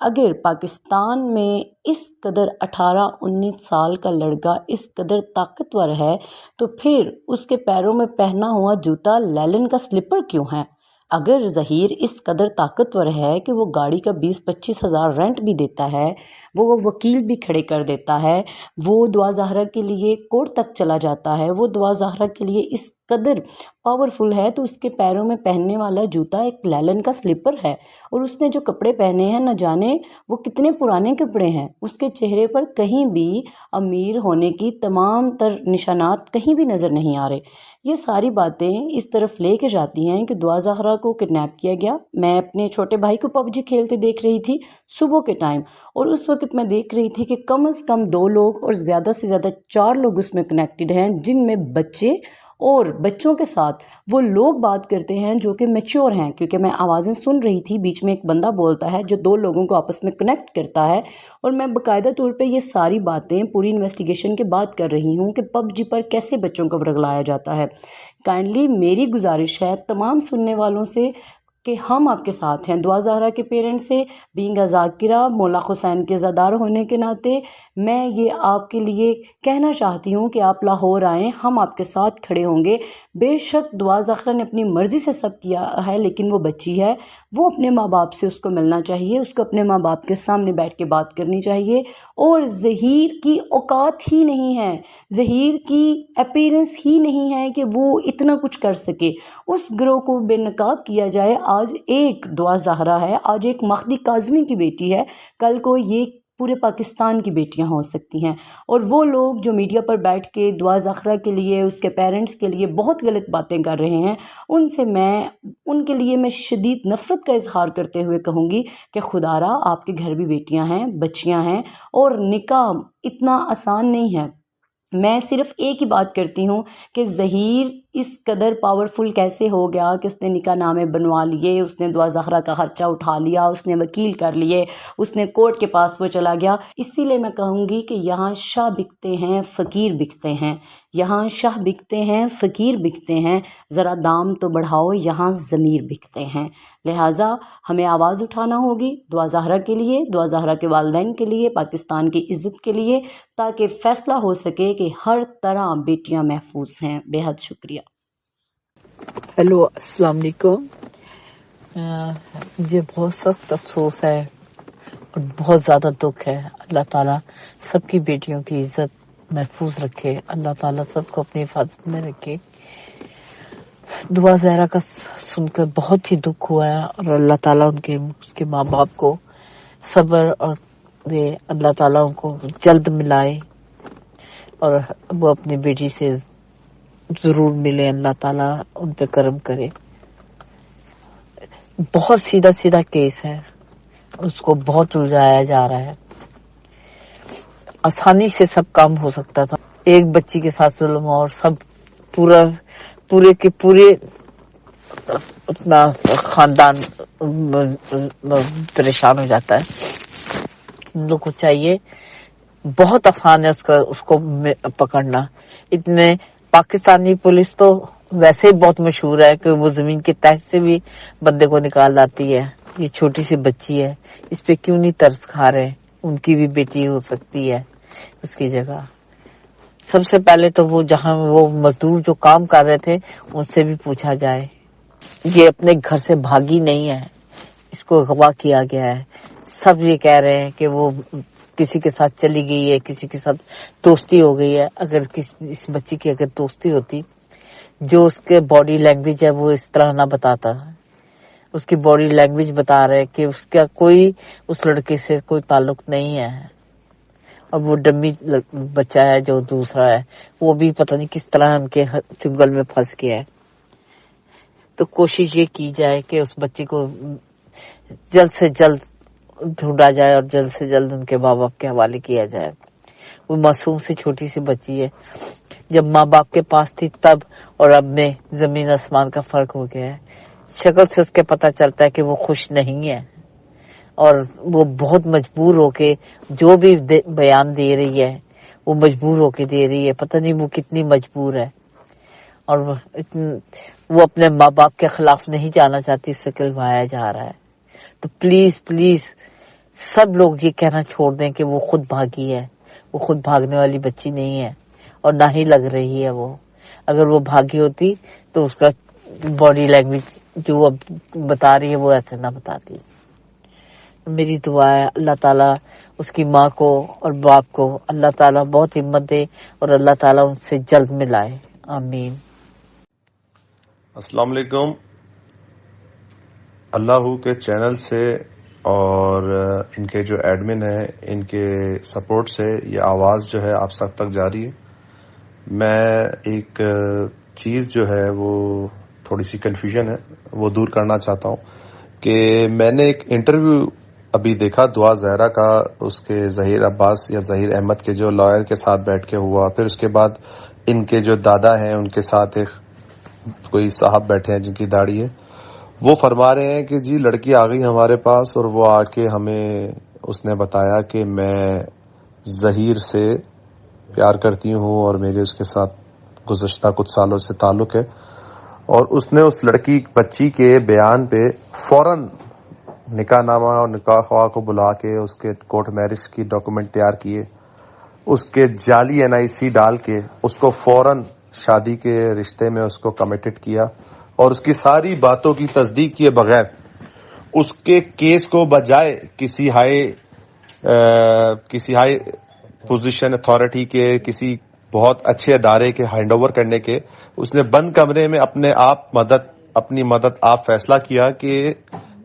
اگر پاکستان میں اس قدر 18-19 سال کا لڑکا اس قدر طاقتور ہے تو پھر اس کے پیروں میں پہنا ہوا جوتا لیلن کا سلپر کیوں ہے؟ اگر ظہیر اس قدر طاقتور ہے کہ وہ گاڑی کا 20-25 ہزار رینٹ بھی دیتا ہے، وہ وکیل بھی کھڑے کر دیتا ہے، وہ دعا زہرا کے لیے کورٹ تک چلا جاتا ہے، وہ دعا زہرا کے لیے اس قدر پاورفل ہے، تو اس کے پیروں میں پہننے والا جوتا ایک لیلن کا سلپر ہے. اور اس نے جو کپڑے پہنے ہیں نہ جانے وہ کتنے پرانے کپڑے ہیں. اس کے چہرے پر کہیں بھی امیر ہونے کی تمام تر نشانات کہیں بھی نظر نہیں آ رہے. یہ ساری باتیں اس طرف لے کے جاتی ہیں کہ دعا زہرا کو کڈنیپ کیا گیا. میں اپنے چھوٹے بھائی کو PUBG کھیلتے دیکھ رہی تھی صبح کے ٹائم، اور اس وقت میں دیکھ رہی تھی کہ کم از کم 2 لوگ اور زیادہ سے زیادہ 4 لوگ اس میں کنیکٹڈ ہیں، جن میں بچے اور بچوں کے ساتھ وہ لوگ بات کرتے ہیں جو کہ میچور ہیں. کیونکہ میں آوازیں سن رہی تھی، بیچ میں ایک بندہ بولتا ہے جو 2 لوگوں کو آپس میں کنیکٹ کرتا ہے، اور میں باقاعدہ طور پہ یہ ساری باتیں پوری انویسٹیگیشن کے بعد کر رہی ہوں کہ PUBG پر کیسے بچوں کو ورغلایا جاتا ہے. کائنڈلی میری گزارش ہے تمام سننے والوں سے کہ ہم آپ کے ساتھ ہیں. دعا زہرا کے پیرنٹس سے بینگ اے ذاکرہ مولا حسین کے زادار ہونے کے ناطے میں یہ آپ کے لیے کہنا چاہتی ہوں کہ آپ لاہور آئیں، ہم آپ کے ساتھ کھڑے ہوں گے. بے شک دعا زہرا نے اپنی مرضی سے سب کیا ہے، لیکن وہ بچی ہے، وہ اپنے ماں باپ سے اس کو ملنا چاہیے، اس کو اپنے ماں باپ کے سامنے بیٹھ کے بات کرنی چاہیے. اور ظہیر کی اوقات ہی نہیں ہے، ظہیر کی اپیرنس ہی نہیں ہے کہ وہ اتنا کچھ کر سکے. اس گروہ کو بے نقاب کیا جائے. آج ایک دعا زہرا ہے، آج ایک مہدی کاظمی کی بیٹی ہے، کل کو یہ پورے پاکستان کی بیٹیاں ہو سکتی ہیں. اور وہ لوگ جو میڈیا پر بیٹھ کے دعا زہرا کے لیے، اس کے پیرنٹس کے لیے بہت غلط باتیں کر رہے ہیں، ان کے لیے میں شدید نفرت کا اظہار کرتے ہوئے کہوں گی کہ خدا را آپ کے گھر بھی بیٹیاں ہیں، بچیاں ہیں، اور نکاح اتنا آسان نہیں ہے. میں صرف ایک ہی بات کرتی ہوں کہ ظہیر اس قدر پاورفل کیسے ہو گیا کہ اس نے نکاح نامے بنوا لیے، اس نے دعا زہرا کا خرچہ اٹھا لیا، اس نے وکیل کر لیے، اس نے کورٹ کے پاس وہ چلا گیا۔ اسی لیے میں کہوں گی کہ یہاں شاہ بکتے ہیں فقیر بکتے ہیں، یہاں شاہ بکتے ہیں فقیر بکتے ہیں، ذرا دام تو بڑھاؤ، یہاں ضمیر بکتے ہیں۔ لہٰذا ہمیں آواز اٹھانا ہوگی دعا زہرا کے لیے، دعا زہرا کے والدین کے لیے، پاکستان کی عزت کے لیے، تاکہ فیصلہ ہو سکے کہ ہر طرح بیٹیاں محفوظ ہیں۔ بے حد شکریہ۔ ہیلو، السلام علیکم۔ مجھے بہت سخت افسوس ہے اور بہت زیادہ دکھ ہے۔ اللہ تعالیٰ سب کی بیٹیوں کی عزت محفوظ رکھے، اللہ تعالیٰ سب کو اپنی حفاظت میں رکھے۔ دعا زہرا کا سن کر بہت ہی دکھ ہوا ہے، اور اللہ تعالیٰ ان کے ماں باپ کو صبر اور دے، اللہ تعالیٰ ان کو جلد ملائے اور وہ اپنی بیٹی سے ضرور ملے، اللہ تعالیٰ ان پہ کرم کرے۔ بہت سیدھا سیدھا کیس ہے، اس کو بہت الجھایا جا رہا ہے۔ آسانی سے سب کام ہو سکتا تھا، ایک بچی کے ساتھ ظلم اور سب پورے کے پورے اپنا خاندان پریشان ہو جاتا ہے۔ ہم لوگ کو چاہیے، بہت آسان ہے اس کو پکڑنا۔ اتنے پاکستانی پولیس تو ویسے ہی بہت مشہور ہے کہ وہ زمین کے تحت سے بھی بندے کو نکال لاتی ہے۔ یہ چھوٹی سی بچی ہے، اس پہ کیوں نہیں ترس کھا رہے؟ ان کی بھی بیٹی ہو سکتی ہے اس کی جگہ۔ سب سے پہلے تو وہ جہاں وہ مزدور جو کام کر رہے تھے ان سے بھی پوچھا جائے۔ یہ اپنے گھر سے بھاگی نہیں ہے، اس کو اغوا کیا گیا ہے۔ سب یہ کہہ رہے ہیں کہ وہ کسی کے ساتھ چلی گئی ہے، کسی کے ساتھ دوستی ہو گئی ہے۔ اگر اس بچی کی اگر دوستی ہوتی، جو اس کے باڈی لینگویج ہے وہ اس طرح نہ بتاتا۔ اس کی باڈی لینگویج بتا رہے کہ اس کا کوئی اس لڑکے سے کوئی تعلق نہیں ہے، اور وہ ڈمی بچہ ہے جو دوسرا ہے، وہ بھی پتہ نہیں کس طرح ان کے چنگل میں پھنس گیا ہے۔ تو کوشش یہ کی جائے کہ اس بچی کو جلد سے جلد ڈھونڈا جائے اور جلد سے جلد ان کے ماں باپ کے حوالے کیا جائے۔ وہ معصوم سی چھوٹی سی بچی ہے، جب ماں باپ کے پاس تھی تب اور اب میں زمین آسمان کا فرق ہو گیا ہے۔ شکل سے اس کے پتہ چلتا ہے کہ وہ خوش نہیں ہے، اور وہ بہت مجبور ہو کے جو بھی بیان دے رہی ہے وہ مجبور ہو کے دے رہی ہے۔ پتہ نہیں وہ کتنی مجبور ہے، اور وہ اپنے ماں باپ کے خلاف نہیں جانا چاہتی، اس سے کلوایا جا رہا ہے۔ تو پلیز پلیز سب لوگ یہ کہنا چھوڑ دیں کہ وہ خود بھاگی ہے۔ وہ خود بھاگنے والی بچی نہیں ہے، اور نہ ہی لگ رہی ہے وہ۔ اگر وہ بھاگی ہوتی تو اس کا باڈی لینگویج جو اب بتا رہی ہے وہ ایسے نہ بتاتی۔ میری دعا ہے اللہ تعالیٰ اس کی ماں کو اور باپ کو اللہ تعالیٰ بہت ہمت دے، اور اللہ تعالیٰ ان سے جلد ملائے، آمین۔ السلام علیکم۔ اللہ کے چینل سے اور ان کے جو ایڈمن ہیں ان کے سپورٹ سے یہ آواز جو ہے آپ سب تک جاری ہے۔ میں ایک چیز جو ہے وہ تھوڑی سی کنفیوژن ہے وہ دور کرنا چاہتا ہوں کہ میں نے ایک انٹرویو ابھی دیکھا دعا زہرا کا، اس کے ظہیر عباس یا ظہیر احمد کے جو لائر کے ساتھ بیٹھ کے ہوا، پھر اس کے بعد ان کے جو دادا ہیں ان کے ساتھ ایک کوئی صاحب بیٹھے ہیں جن کی داڑھی ہے، وہ فرما رہے ہیں کہ جی لڑکی آ گئی ہمارے پاس، اور وہ آ کے ہمیں اس نے بتایا کہ میں ظہیر سے پیار کرتی ہوں اور میرے اس کے ساتھ گزشتہ کچھ سالوں سے تعلق ہے، اور اس نے اس لڑکی بچی کے بیان پہ فوراً نکاح نامہ اور نکاح خواہ کو بلا کے اس کے کورٹ میرج کی ڈاکومنٹ تیار کیے، اس کے جعلی NIC ڈال کے اس کو فوراً شادی کے رشتے میں اس کو کمیٹڈ کیا، اور اس کی ساری باتوں کی تصدیق کیے بغیر اس کے کیس کو بجائے کسی ہائی پوزیشن اتھارٹی کے کسی بہت اچھے ادارے کے ہینڈ اوور کرنے کے، اس نے بند کمرے میں اپنی مدد آپ فیصلہ کیا کہ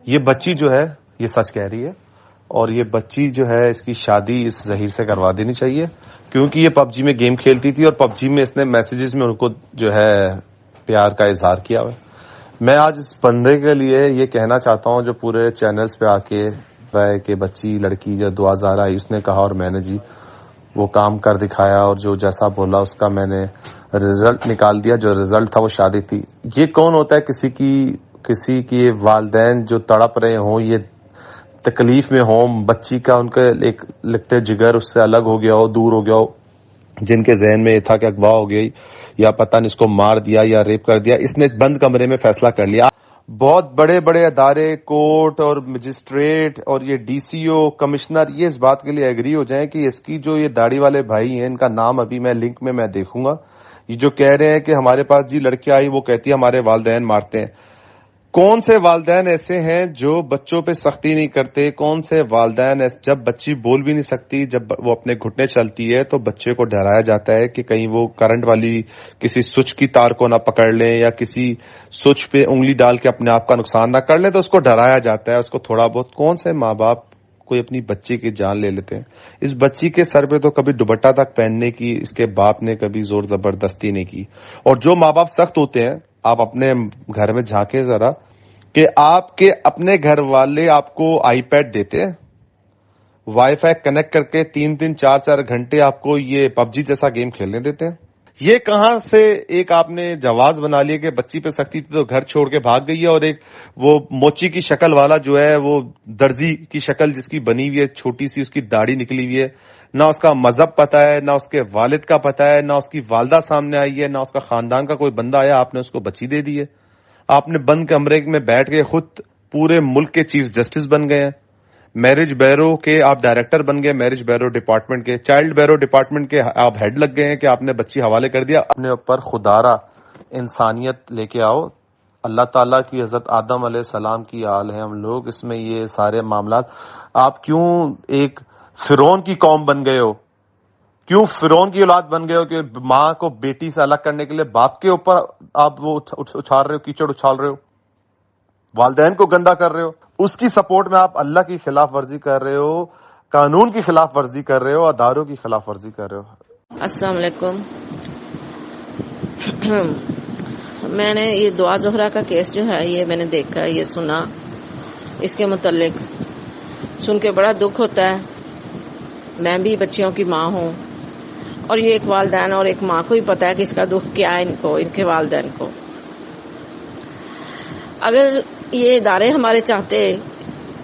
یہ بچی جو ہے یہ سچ کہہ رہی ہے، اور یہ بچی جو ہے اس کی شادی اس ظہیر سے کروا دینی چاہیے، کیونکہ یہ PUBG میں گیم کھیلتی تھی اور PUBG میں اس نے میسیجز میں ان کو جو ہے پیار کا اظہار کیا ہوا۔ میں آج اس بندے کے لیے یہ کہنا چاہتا ہوں جو پورے چینلز پہ آ کے رہے کہ بچی لڑکی جو دعا زہرا آئی اس نے کہا اور میں نے جی وہ کام کر دکھایا اور جو جیسا بولا اس کا میں نے رزلٹ نکال دیا. جو رزلٹ تھا وہ شادی تھی. یہ کون ہوتا ہے کسی کی والدین جو تڑپ رہے ہوں, یہ تکلیف میں ہوں, بچی کا ان کے ایک لگتے جگر اس سے الگ ہو گیا ہو, دور ہو گیا ہو, جن کے ذہن میں یہ تھا کہ اغوا ہو گئی یا پتہ نہیں اس کو مار دیا یا ریپ کر دیا, اس نے بند کمرے میں فیصلہ کر لیا. بہت بڑے بڑے ادارے, کورٹ اور مجسٹریٹ اور یہ ڈی سی او, کمشنر, یہ اس بات کے لیے ایگری ہو جائیں کہ اس کی جو یہ داڑھی والے بھائی ہیں, ان کا نام ابھی میں لنک میں دیکھوں گا, یہ جو کہہ رہے ہیں کہ ہمارے پاس جی لڑکی آئی, وہ کہتی ہے ہمارے والدین مارتے ہیں. کون سے والدین ایسے ہیں جو بچوں پہ سختی نہیں کرتے؟ کون سے والدین جب بچی بول بھی نہیں سکتی, جب وہ اپنے گھٹنے چلتی ہے تو بچے کو ڈرایا جاتا ہے کہ کہیں وہ کرنٹ والی کسی سوئچ کی تار کو نہ پکڑ لیں یا کسی سوئچ پہ انگلی ڈال کے اپنے آپ کا نقصان نہ کر لیں, تو اس کو ڈرایا جاتا ہے, اس کو تھوڑا بہت. کون سے ماں باپ کوئی اپنی بچی کی جان لے لیتے ہیں؟ اس بچی کے سر پہ تو کبھی دوپٹہ تک پہننے کی اس کے باپ نے کبھی زور زبردستی نہیں کی. اور جو ماں باپ سخت ہوتے ہیں, آپ اپنے گھر میں جھانکیں ذرا کہ آپ کے اپنے گھر والے آپ کو آئی پیڈ دیتے ہیں, وائی فائی کنیکٹ کر کے 3-3 4-4 گھنٹے آپ کو یہ پب جی جیسا گیم کھیلنے دیتے ہیں. یہ کہاں سے ایک آپ نے جواز بنا لیا کہ بچی پہ سختی تھی تو گھر چھوڑ کے بھاگ گئی ہے, اور ایک وہ موچی کی شکل والا جو ہے, وہ درزی کی شکل جس کی بنی ہوئی ہے, چھوٹی سی اس کی داڑھی نکلی ہوئی ہے, نہ اس کا مذہب پتا ہے, نہ اس کے والد کا پتا ہے, نہ اس کی والدہ سامنے آئی ہے, نہ اس کا خاندان کا کوئی بندہ آیا, آپ نے اس کو بچی دے دی ہے. آپ نے بند کمرے میں بیٹھ کے خود پورے ملک کے چیف جسٹس بن گئے ہیں, میرج بیورو کے آپ ڈائریکٹر بن گئے, میرج بیورو ڈپارٹمنٹ کے, چائلڈ بیورو ڈپارٹمنٹ کے آپ ہیڈ لگ گئے ہیں کہ آپ نے بچی حوالے کر دیا. اپنے اوپر خدارا انسانیت لے کے آؤ. اللہ تعالیٰ کی حضرت آدم علیہ السلام کی آل ہیں ہم لوگ, اس میں یہ سارے معاملات. آپ کیوں ایک فرعون کی قوم بن گئے ہو؟ کیوں فرعون کی اولاد بن گئے ہو کہ ماں کو بیٹی سے الگ کرنے کے لیے باپ کے اوپر آپ وہ اچھال رہے ہو, کیچڑ اچھال رہے ہو, والدین کو گندا کر رہے ہو. اس کی سپورٹ میں آپ اللہ کی خلاف ورزی کر رہے ہو, قانون کی خلاف ورزی کر رہے ہو, اداروں کی خلاف ورزی کر رہے ہو. السلام علیکم. میں نے یہ دعا زہرا کا کیس جو ہے یہ میں نے دیکھا, یہ سنا, اس کے متعلق سن کے بڑا دکھ ہوتا ہے. میں بھی بچیوں کی ماں ہوں, اور یہ ایک والدین اور ایک ماں کو ہی پتا ہے کہ اس کا دکھ کیا ہے, ان کے والدین کو. اگر یہ ادارے ہمارے چاہتے,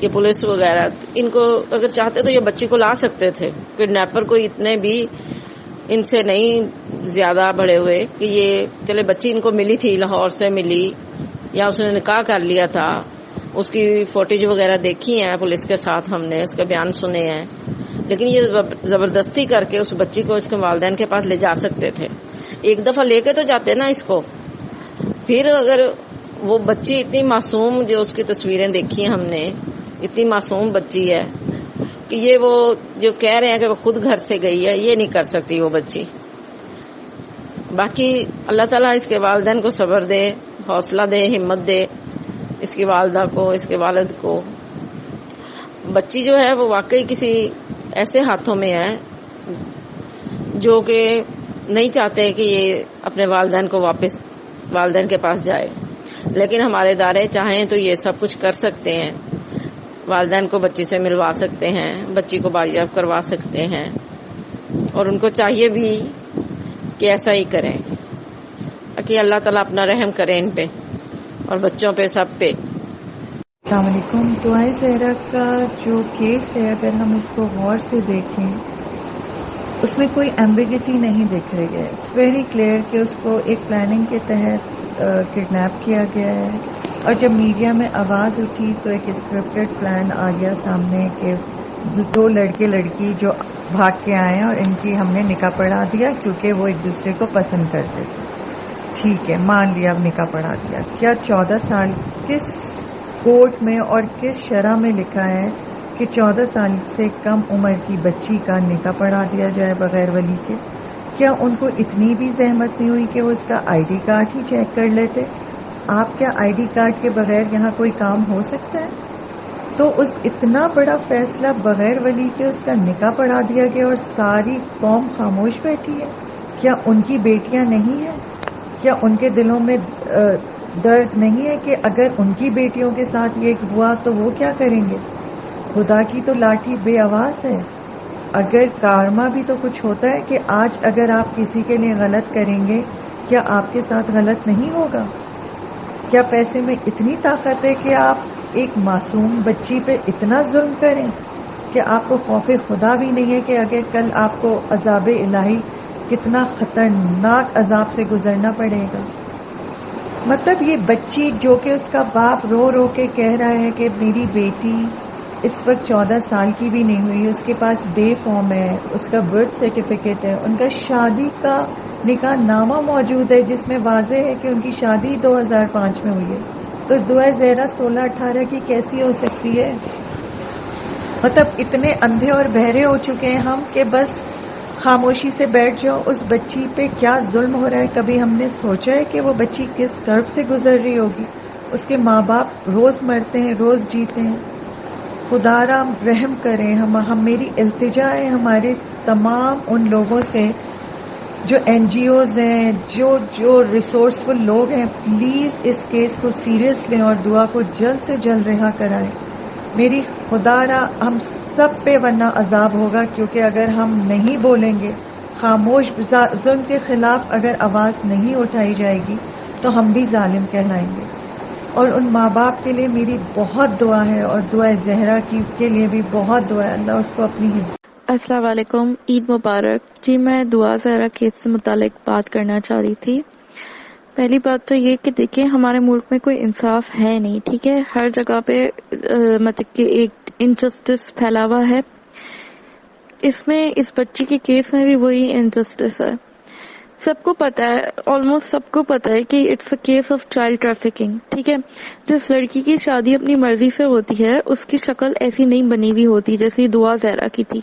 یہ پولیس وغیرہ, ان کو اگر چاہتے تو یہ بچی کو لا سکتے تھے. کڈنیپر کوئی اتنے بھی ان سے نہیں زیادہ بڑے ہوئے کہ یہ چلے بچی ان کو ملی تھی, لاہور سے ملی, یا اس نے نکاح کر لیا تھا, اس کی فوٹیج وغیرہ دیکھی ہیں پولیس کے ساتھ, ہم نے اس کے بیان سنے ہیں. لیکن یہ زبردستی کر کے اس بچی کو اس کے والدین کے پاس لے جا سکتے تھے. ایک دفعہ لے کے تو جاتے نا اس کو. پھر اگر وہ بچی اتنی معصوم, جو اس کی تصویریں دیکھی ہیں ہم نے, اتنی معصوم بچی ہے کہ یہ وہ جو کہہ رہے ہیں کہ وہ خود گھر سے گئی ہے, یہ نہیں کر سکتی وہ بچی. باقی اللہ تعالیٰ اس کے والدین کو صبر دے, حوصلہ دے, ہمت دے, اس کی والدہ کو, اس کے والد کو. بچی جو ہے وہ واقعی کسی ایسے ہاتھوں میں ہے جو کہ نہیں چاہتے کہ یہ اپنے والدین کو واپس والدین کے پاس جائے. لیکن ہمارے ادارے چاہیں تو یہ سب کچھ کر سکتے ہیں, والدین کو بچی سے ملوا سکتے ہیں, بچی کو بازیاب کروا سکتے ہیں, اور ان کو چاہیے بھی کہ ایسا ہی کریں, کہ اللہ تعالیٰ اپنا رحم کرے ان پہ اور بچوں پہ, سب پہ. السلام علیکم. دعائے زہرا کا جو کیس ہے, اگر ہم اس کو غور سے دیکھیں, اس میں کوئی ایمبیگیٹی نہیں دکھ رہی ہے. اٹس ویری کلیئر کہ اس کو ایک پلاننگ کے تحت کڈنیپ کیا گیا ہے, اور جب میڈیا میں آواز اٹھی تو ایک اسکرپٹڈ پلان آ گیا سامنے کہ 2 لڑکے لڑکی جو بھاگ کے آئے ہیں اور ان کی ہم نے نکاح پڑھا دیا کیونکہ وہ ایک دوسرے کو پسند کرتے تھے. ٹھیک ہے, مان لیا, اب نکاح پڑھا دیا. کیا 14 سال کس کورٹ میں اور کس شرح میں لکھا ہے کہ 14 سال سے کم عمر کی بچی کا نکاح پڑھا دیا جائے بغیر ولی کے؟ کیا ان کو اتنی بھی زحمت نہیں ہوئی کہ وہ اس کا I D card he check کر لیتے؟ آپ کیا آئی ڈی کارڈ کے بغیر یہاں کوئی کام ہو سکتا ہے؟ تو اس اتنا بڑا فیصلہ بغیر ولی کے اس کا نکاح پڑھا دیا گیا اور ساری قوم خاموش بیٹھی ہے. کیا ان کی بیٹیاں نہیں ہیں؟ کیا ان کے دلوں میں درد نہیں ہے کہ اگر ان کی بیٹیوں کے ساتھ یہ ہوا تو وہ کیا کریں گے؟ خدا کی تو لاٹھی بے آواز ہے. اگر کارما بھی تو کچھ ہوتا ہے کہ آج اگر آپ کسی کے لیے غلط کریں گے کیا آپ کے ساتھ غلط نہیں ہوگا؟ کیا پیسے میں اتنی طاقت ہے کہ آپ ایک معصوم بچی پہ اتنا ظلم کریں کہ آپ کو خوف خدا بھی نہیں ہے کہ اگر کل آپ کو عذاب الہی کتنا خطرناک عذاب سے گزرنا پڑے گا؟ مطلب یہ بچی جو کہ اس کا باپ رو رو کے کہہ رہا ہے کہ میری بیٹی اس وقت 14 سال کی بھی نہیں ہوئی، اس کے پاس بے فارم ہے، اس کا برتھ سرٹیفکیٹ ہے، ان کا شادی کا نکاح نامہ موجود ہے جس میں واضح ہے کہ ان کی شادی 2005 میں ہوئی ہے، تو دعا زہرا 16-18 کی کیسی ہو سکتی ہے؟ مطلب اتنے اندھے اور بہرے ہو چکے ہیں ہم کہ بس خاموشی سے بیٹھ جاؤ. اس بچی پہ کیا ظلم ہو رہا ہے کبھی ہم نے سوچا ہے کہ وہ بچی کس کرب سے گزر رہی ہوگی؟ اس کے ماں باپ روز مرتے ہیں، روز جیتے ہیں. خدا را رحم کریں. ہم میری التجا ہے ہمارے تمام ان لوگوں سے جو این جی اوز ہیں، جو ریسورسفل لوگ ہیں، پلیز اس کیس کو سیریس لیں اور دعا کو جلد سے جلد رہا کرائیں. میری خدا را ہم سب پہ ورنہ عذاب ہوگا، کیونکہ اگر ہم نہیں بولیں گے، خاموش ظلم کے خلاف اگر آواز نہیں اٹھائی جائے گی تو ہم بھی ظالم کہلائیں گے. اور ان ماں باپ کے لیے میری بہت دعا ہے اور دعا زہرا کے لیے بھی بہت دعا ہے، اللہ اس کو اپنی حفظ. السلام علیکم، عید مبارک. جی میں دعا زہرا کیس سے متعلق بات کرنا چاہ رہی تھی. پہلی بات تو یہ کہ دیکھیں ہمارے ملک میں کوئی انصاف ہے نہیں، ٹھیک ہے. ہر جگہ پہ مطلب کہ ایک انجسٹس پھیلا ہوا ہے. اس میں اس بچی کے کیس میں بھی وہی انجسٹس ہے. سب کو پتا ہے، آلموسٹ سب کو پتا ہے کہ it's a case of child trafficking, ٹھیک ہے. جس لڑکی کی شادی اپنی مرضی سے ہوتی ہے اس کی شکل ایسی نہیں بنی ہوئی ہوتی جیسی دعا زہرا کی تھی،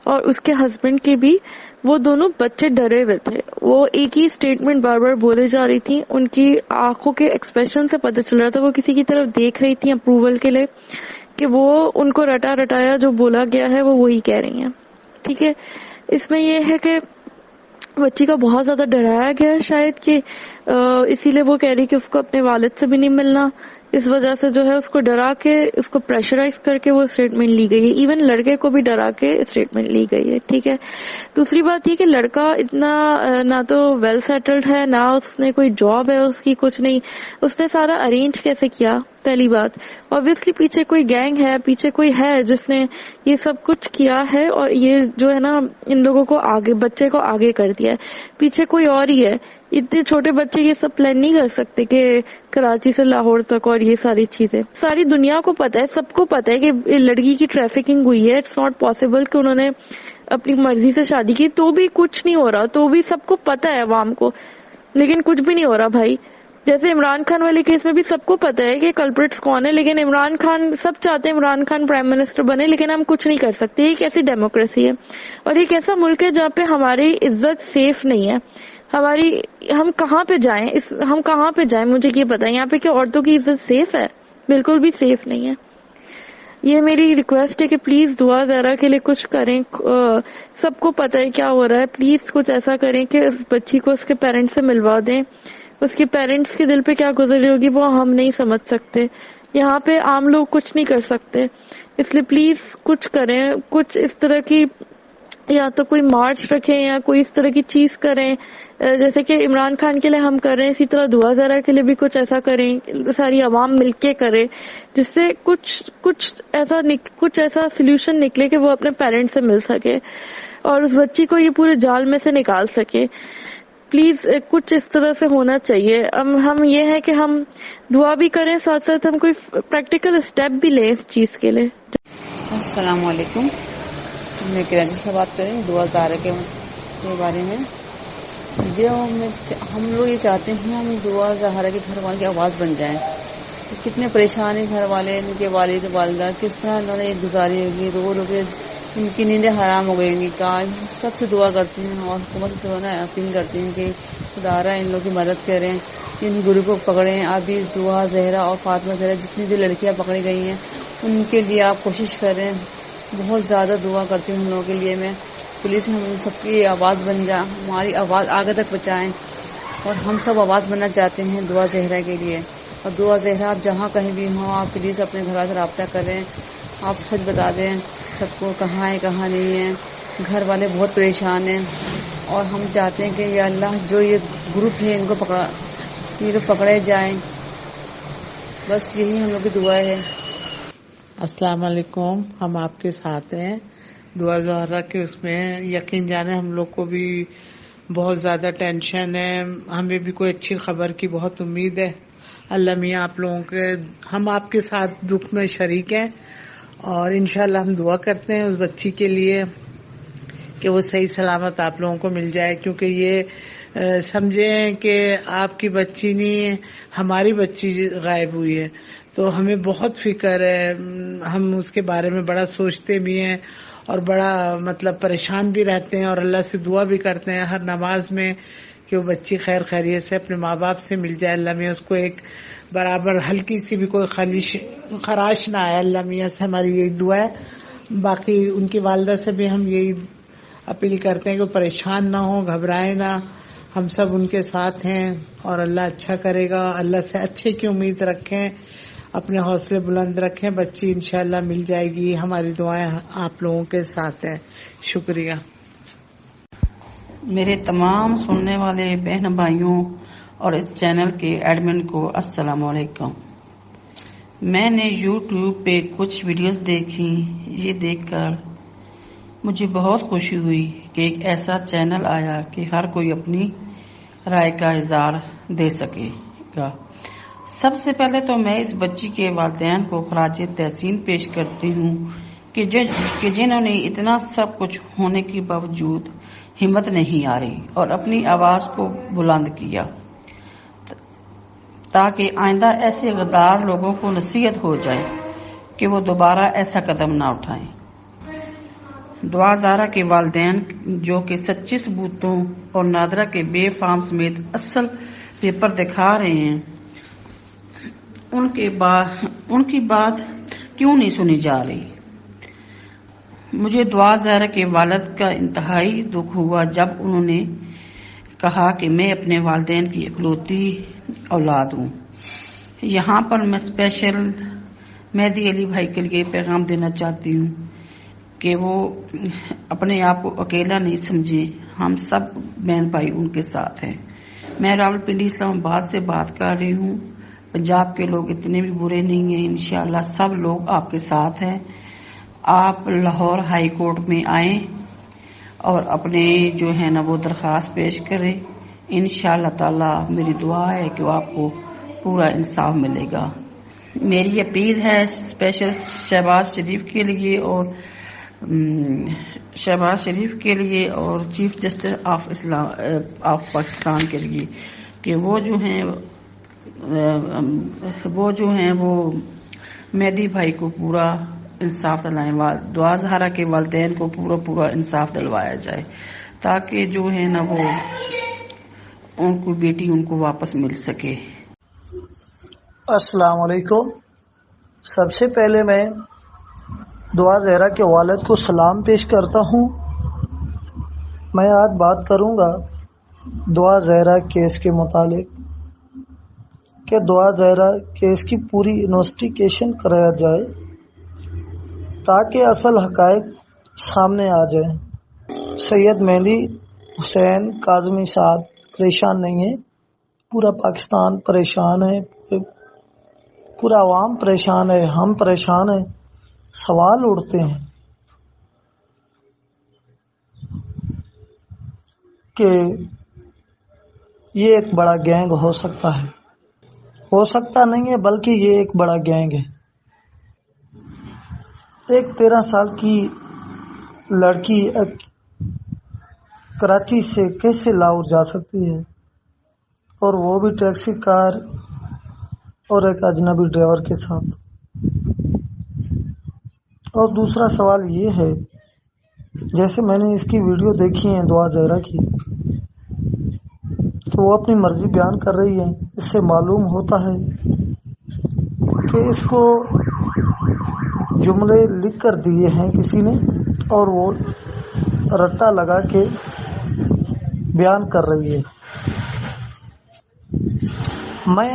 اور اس کے ہسبینڈ کے بھی. وہ دونوں بچے ڈرے ہوئے تھے، وہ ایک ہی اسٹیٹمنٹ بار بار بولے جا رہی تھی. ان کی آنکھوں کے ایکسپریشن سے پتہ چل رہا تھا وہ کسی کی طرف دیکھ رہی تھی اپروول کے لیے، کہ وہ ان کو رٹا رٹایا جو بولا گیا ہے وہ وہی کہہ رہی ہیں، ٹھیک ہے. اس میں یہ ہے کہ بچی کا بہت زیادہ ڈرایا گیا شاید، کہ اسی لیے وہ کہہ رہی کہ اس کو اپنے والد سے بھی نہیں ملنا. اس وجہ سے جو ہے اس کو ڈرا کے، اس کو پریشرائز کر کے وہ اسٹیٹمنٹ لی گئی ہے. ایون لڑکے کو بھی ڈرا کے اسٹیٹمنٹ لی گئی ہے، ٹھیک ہے. دوسری بات یہ کہ لڑکا اتنا نہ تو ویل سیٹلڈ ہے، نہ اس نے کوئی جاب ہے اس کی، کچھ نہیں. اس نے سارا ارینج کیسے کیا؟ پہلی بات obviously پیچھے کوئی گینگ ہے، پیچھے کوئی ہے جس نے یہ سب کچھ کیا ہے، اور یہ جو ہے نا ان لوگوں کو آگے، بچے کو آگے کر دیا ہے. پیچھے کوئی اور ہی ہے. اتنے چھوٹے بچے یہ سب پلان نہیں کر سکتے کہ کراچی سے لاہور تک اور یہ ساری چیزیں. ساری دنیا کو پتا ہے، سب کو پتا ہے کہ لڑکی کی ٹریفکنگ ہوئی ہے. اٹس ناٹ پاسبل کہ انہوں نے اپنی مرضی سے شادی کی. تو بھی کچھ نہیں ہو رہا، تو بھی سب کو پتا ہے عوام کو، لیکن کچھ بھی نہیں ہو رہا بھائی. جیسے عمران خان والے کیس میں بھی سب کو پتا ہے کہ کلپریٹس کون ہے، لیکن عمران خان، سب چاہتے ہیں عمران خان پرائم منسٹر بنے، لیکن ہم کچھ نہیں کر سکتے. یہ کیسی ڈیموکریسی ہے؟ اور ایک ایسا ملک ہے جہاں پہ ہماری عزت سیف نہیں ہے. ہم کہاں پہ جائیں؟ ہم کہاں پہ جائیں مجھے یہ بتائیں. یہاں پہ کیا عورتوں کی عزت سیف ہے؟ بالکل بھی سیف نہیں ہے. یہ میری ریکویسٹ ہے کہ پلیز دعا زہرا کے لیے کچھ کریں. سب کو پتا ہے کیا ہو رہا ہے. پلیز کچھ ایسا کریں کہ اس بچی کو اس کے پیرنٹس سے ملوا دیں. اس کے پیرنٹس کے دل پہ کیا گزر رہی ہوگی وہ ہم نہیں سمجھ سکتے. یہاں پہ عام لوگ کچھ نہیں کر سکتے. اس لیے پلیز کچھ کریں. کچھ اس طرح کی، یا تو کوئی مارچ رکھیں یا کوئی اس طرح کی چیز کریں جیسے کہ عمران خان کے لیے ہم کر رہے ہیں. اسی طرح دعا زہرا کے لیے بھی کچھ ایسا کریں، ساری عوام مل کے کرے، جس سے کچھ ایسا سلیوشن نکلے کہ وہ اپنے پیرنٹس سے مل سکے اور اس بچی کو یہ پورے جال میں سے نکال سکے. پلیز کچھ اس طرح سے ہونا چاہیے. ہم یہ ہے کہ ہم دعا بھی کریں، ساتھ ساتھ ہم کوئی پریکٹیکل اسٹیپ بھی لیں اس چیز کے لیے. السلام علیکم، میں کراچی سے بات کریں دعا زہرا کے بارے میں. جو ہم لوگ یہ چاہتے ہیں ہم دعا زہرا کے گھر والوں کی آواز بن جائیں. کتنے پریشان ہیں گھر والے، ان کے والد والدہ، کس طرح انہوں نے گزاری ہوگی، رو رو کے ان کی نیندیں حرام ہو گئی ہوں گی. کاش سب سے دعا کرتی ہوں اور حکومت سے اپیل کرتی ہوں کہ خدا را ان لوگوں کی مدد کریں، ان گروہ کو پکڑیں. ابھی دعا زہرا اور فاطمہ زہرا جتنی جو لڑکیاں پکڑی گئی ہیں ان کے لیے آپ کوشش کریں. بہت زیادہ دعا کرتی ہوں ان لوگوں کے لیے میں. پولیس ہم سب کی آواز بن جائیں، ہماری آواز آگے تک پہنچائیں، اور ہم سب آواز بننا چاہتے ہیں دعا زہرا کے لیے. اور دعا زہرا آپ جہاں کہیں بھی ہوں آپ پلیز اپنے گھر والوں سے رابطہ کریں، آپ سچ بتا دیں سب کو کہاں ہے کہاں نہیں ہے. گھر والے بہت پریشان ہیں اور ہم چاہتے ہیں کہ یا اللہ جو یہ گروپ ہے ان کو یہ لوگ پکڑے جائیں، بس یہی ہم لوگ کی دعا ہے. السلام علیکم. ہم آپ کے ساتھ ہیں دعا زہرا کے اس میں. یقین جانے ہم لوگ کو بھی بہت زیادہ ٹینشن ہے، ہمیں بھی کوئی اچھی خبر کی بہت امید ہے. اللہ میاں آپ لوگوں کے، ہم آپ کے ساتھ دکھ میں شریک ہیں اور انشاءاللہ ہم دعا کرتے ہیں اس بچی کے لیے کہ وہ صحیح سلامت آپ لوگوں کو مل جائے، کیونکہ یہ سمجھیں کہ آپ کی بچی نہیں ہماری بچی غائب ہوئی ہے تو ہمیں بہت فکر ہے. ہم اس کے بارے میں بڑا سوچتے بھی ہیں اور بڑا پریشان بھی رہتے ہیں اور اللہ سے دعا بھی کرتے ہیں ہر نماز میں کہ وہ بچی خیر خیریت سے اپنے ماں باپ سے مل جائے. اللہ میاں اس کو ایک برابر ہلکی سی بھی کوئی خراش نہ آئے. اللہ میاں سے ہماری یہی دعا ہے. باقی ان کی والدہ سے بھی ہم یہی اپیل کرتے ہیں کہ وہ پریشان نہ ہوں، گھبرائیں نہ. ہم سب ان کے ساتھ ہیں اور اللہ اچھا کرے گا. اللہ سے اچھے کی امید رکھیں، اپنے حوصلے بلند رکھیں. بچی انشاءاللہ مل جائے گی. ہماری دعائیں آپ لوگوں کے ساتھ ہیں. شکریہ. میرے تمام سننے والے بہن بھائیوں اور اس چینل کے ایڈمن کو السلام علیکم. میں نے یوٹیوب پہ کچھ ویڈیوز دیکھی. یہ دیکھ کر مجھے بہت خوشی ہوئی کہ ایک ایسا چینل آیا کہ ہر کوئی اپنی رائے کا اظہار دے سکے گا. سب سے پہلے تو میں اس بچی کے والدین کو خراج تحسین پیش کرتی ہوں کہ جنہوں نے اتنا سب کچھ ہونے کے باوجود ہمت نہیں ہاری اور اپنی آواز کو بلند کیا تاکہ آئندہ ایسے غدار لوگوں کو نصیحت ہو جائے کہ وہ دوبارہ ایسا قدم نہ اٹھائیں. دعا زہرا کے والدین جو کہ سچے ثبوتوں اور نادرہ کے بے فارم سمیت اصل پیپر دکھا رہے ہیں، ان کی بات کیوں نہیں سنی جا رہی؟ مجھے دعا زہرا کے والد کا انتہائی دکھ ہوا جب انہوں نے کہا کہ میں اپنے والدین کی اکلوتی اولاد ہوں. یہاں پر میں اسپیشل مہدی علی بھائی کے لیے پیغام دینا چاہتی ہوں کہ وہ اپنے آپ کو اکیلا نہیں سمجھیں. ہم سب بہن بھائی ان کے ساتھ ہیں. میں راولپنڈی اسلام آباد سے بات کر رہی ہوں. پنجاب کے لوگ اتنے بھی برے نہیں ہیں، انشاءاللہ سب لوگ آپ کے ساتھ ہیں. آپ لاہور ہائی کورٹ میں آئیں اور اپنے جو ہے نا وہ درخواست پیش کریں. انشاءاللہ تعالی میری دعا ہے کہ وہ آپ کو پورا انصاف ملے گا. میری اپیل ہے اسپیشل شہباز شریف کے لیے اور چیف جسٹس آف پاکستان کے لیے کہ وہ جو ہیں وہ مہدی بھائی کو پورا انصاف دلائیں. دعا زہرا کے والدین کو پورا انصاف دلوایا جائے تاکہ جو ہے نا وہ ان کو بیٹی ان کو واپس مل سکے. السلام علیکم. سب سے پہلے میں دعا زہرا کے والد کو سلام پیش کرتا ہوں. میں آج بات کروں گا دعا زہرا کیس کے متعلق کہ دعا زہرا کیس کی پوری انویسٹیگیشن کرایا جائے تاکہ اصل حقائق سامنے آ جائیں. سید مہدی حسین کاظمی صاحب پریشان نہیں ہے، پورا پاکستان پریشان ہے، پورا عوام پریشان ہے، ہم پریشان ہیں. سوال اٹھتے ہیں کہ یہ ایک بڑا گینگ ہو سکتا ہے، ہو سکتا نہیں ہے بلکہ یہ ایک بڑا گینگ ہے. ایک 13 سال کی لڑکی کراچی سے کیسے لاہور جا سکتی ہے، اور وہ بھی ٹیکسی کار اور ایک اجنبی ڈرائیور کے ساتھ. اور دوسرا سوال یہ ہے، جیسے میں نے اس کی ویڈیو دیکھی ہے دعا زہرا کی، تو وہ اپنی مرضی بیان کر رہی ہے. اس سے معلوم ہوتا ہے کہ اس کو جملے لکھ کر دیے ہیں کسی نے اور وہ رٹا لگا کے بیان کر رہی ہے. میں